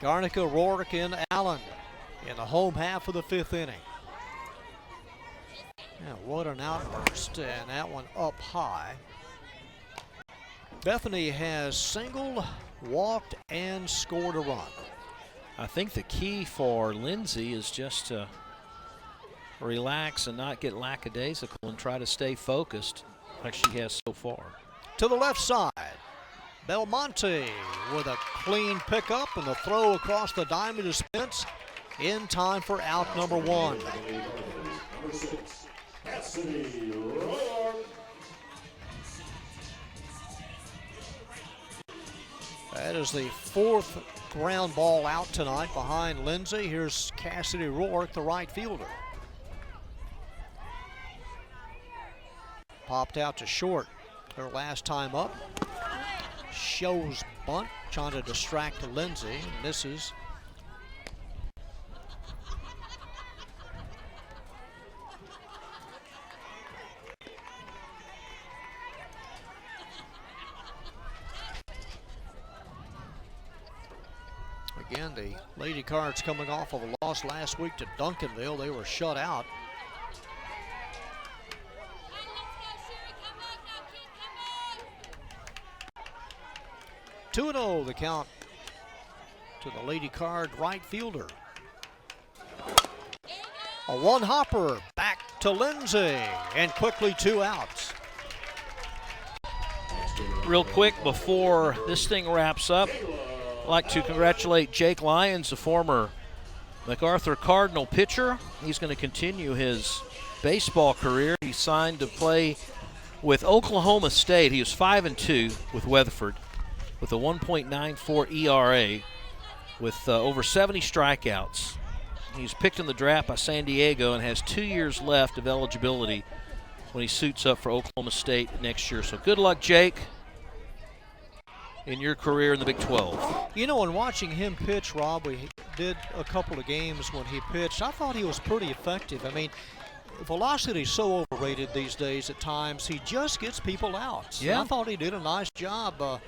Speaker 2: Garnica, Rourke, and Allen in the home half of the 5th inning. Yeah, what an outburst, and that one up high. Bethany has singled, walked, and scored a run.
Speaker 1: I think the key for Lindsay is just to relax and not get lackadaisical and try to stay focused like she has so far.
Speaker 2: To the left side, Belmonte with a clean pickup and the throw across the diamond to Spence in time for out number 1.
Speaker 3: Number 6, Cassidy Royal.
Speaker 2: That is the 4th ground ball out tonight behind Lindsay. Here's Cassidy Rourke, the right fielder. Popped out to short her last time up. Shows bunt, trying to distract Lindsay. Misses. Again, the Lady Cards coming off of a loss last week to Duncanville. They were shut out. Two 2-0 the count to the Lady Card right fielder. A one-hopper back to Lindsay, and quickly 2 outs.
Speaker 1: Real quick before this thing wraps up, I'd like to congratulate Jake Lyons, a former MacArthur Cardinal pitcher. He's going to continue his baseball career. He signed to play with Oklahoma State. He was 5-2 with Weatherford with a 1.94 ERA with over 70 strikeouts. He's picked in the draft by San Diego and has 2 years left of eligibility when he suits up for Oklahoma State next year. So good luck, Jake, in your career in the Big 12.
Speaker 2: You know, in watching him pitch, Rob, we did a couple of games when he pitched. I thought he was pretty effective. I mean, velocity is so overrated these days at times. He just gets people out. So
Speaker 1: Yeah.
Speaker 2: I thought he did a nice job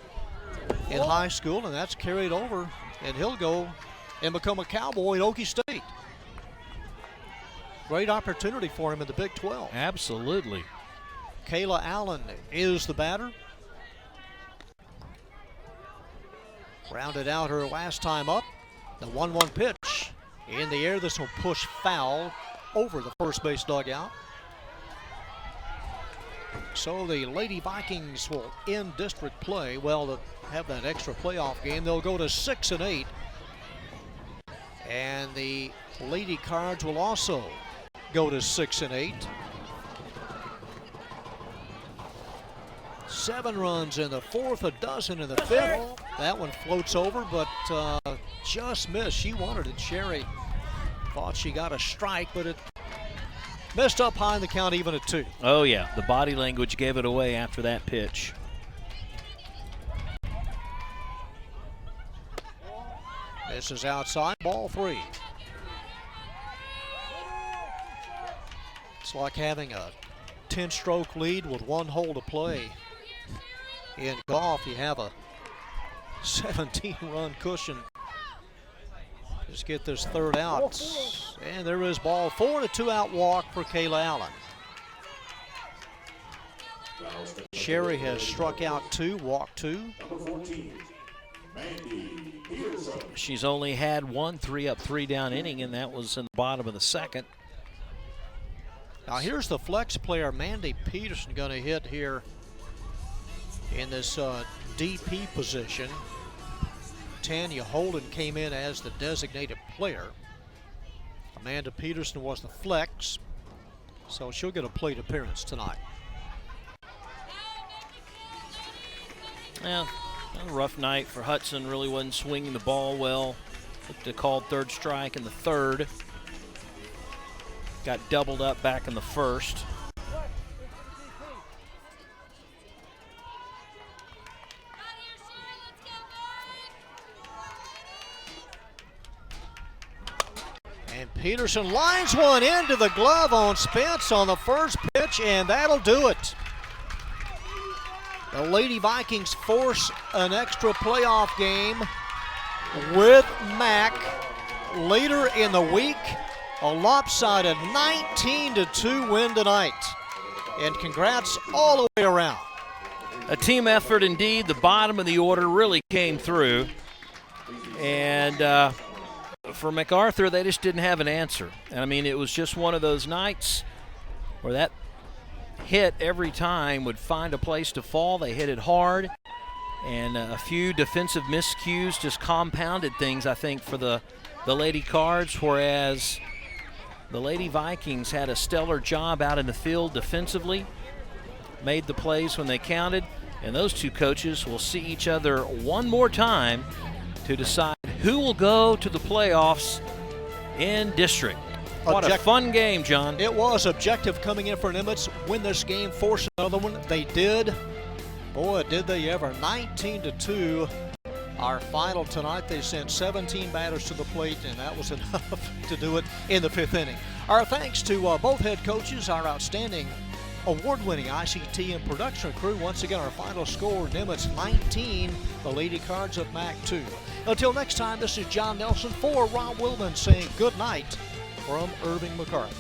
Speaker 2: in high school, and that's carried over. And he'll go and become a Cowboy at Okie State. Great opportunity for him in the Big 12.
Speaker 1: Absolutely.
Speaker 2: Kayla Allen is the batter. Rounded out her last time up. The 1-1 pitch in the air. This will push foul over the first base dugout. So the Lady Vikings will end district play. Well, to have that extra playoff game, they'll go to 6-8. And the Lady Cards will also go to 6-8. 7 runs in the 4th, a dozen in the 5th. That one floats over, but just missed. She wanted it. Sherry thought she got a strike, but it missed up high in the count, even at 2.
Speaker 1: Oh, yeah. The body language gave it away after that pitch.
Speaker 2: This is outside, ball 3. It's like having a 10-stroke lead with 1 hole to play. In golf, you have a 17-run cushion. Just get this 3rd out. And there is ball 4 and a 2-out walk for Kayla Allen. Sherry has struck out 2, walked 2.
Speaker 3: Number 14, Mandy Peterson.
Speaker 1: She's only had 1 3-up, 3-down inning, and that was in the bottom of the 2nd.
Speaker 2: Now here's the flex player, Mandy Peterson, going to hit here in this DP position. Tanya Holden came in as the designated player. Amanda Peterson was the flex, so she'll get a plate appearance tonight.
Speaker 1: Yeah, a rough night for Hudson. Really wasn't swinging the ball well. Looked a called 3rd strike in the 3rd. got doubled up back in the first.
Speaker 2: And Peterson lines one into the glove on Spence on the first pitch, and that'll do it. The Lady Vikings force an extra playoff game with Mac later in the week. A lopsided 19-2 win tonight. And congrats all the way around.
Speaker 1: A team effort indeed. The bottom of the order really came through. And for MacArthur, they just didn't have an answer. And I mean, it was just one of those nights where that hit every time would find a place to fall. They hit it hard, and a few defensive miscues just compounded things, I think, for the Lady Cards, whereas the Lady Vikings had a stellar job out in the field defensively, made the plays when they counted, and those two coaches will see each other one more time to decide who will go to the playoffs in district. What a fun game, John.
Speaker 2: It was. Objective coming in for Nimitz. Win this game, force another one. They did. Boy, did they ever. 19-2. Our final tonight, they sent 17 batters to the plate, and that was enough to do it in the 5th inning. Our thanks to both head coaches, our outstanding award-winning ICTN production crew. Once again, our final score, Nimitz 19, the Lady Cards of MAC 2. Until next time, this is John Nelson for Ron Willman saying good night from Irving MacArthur.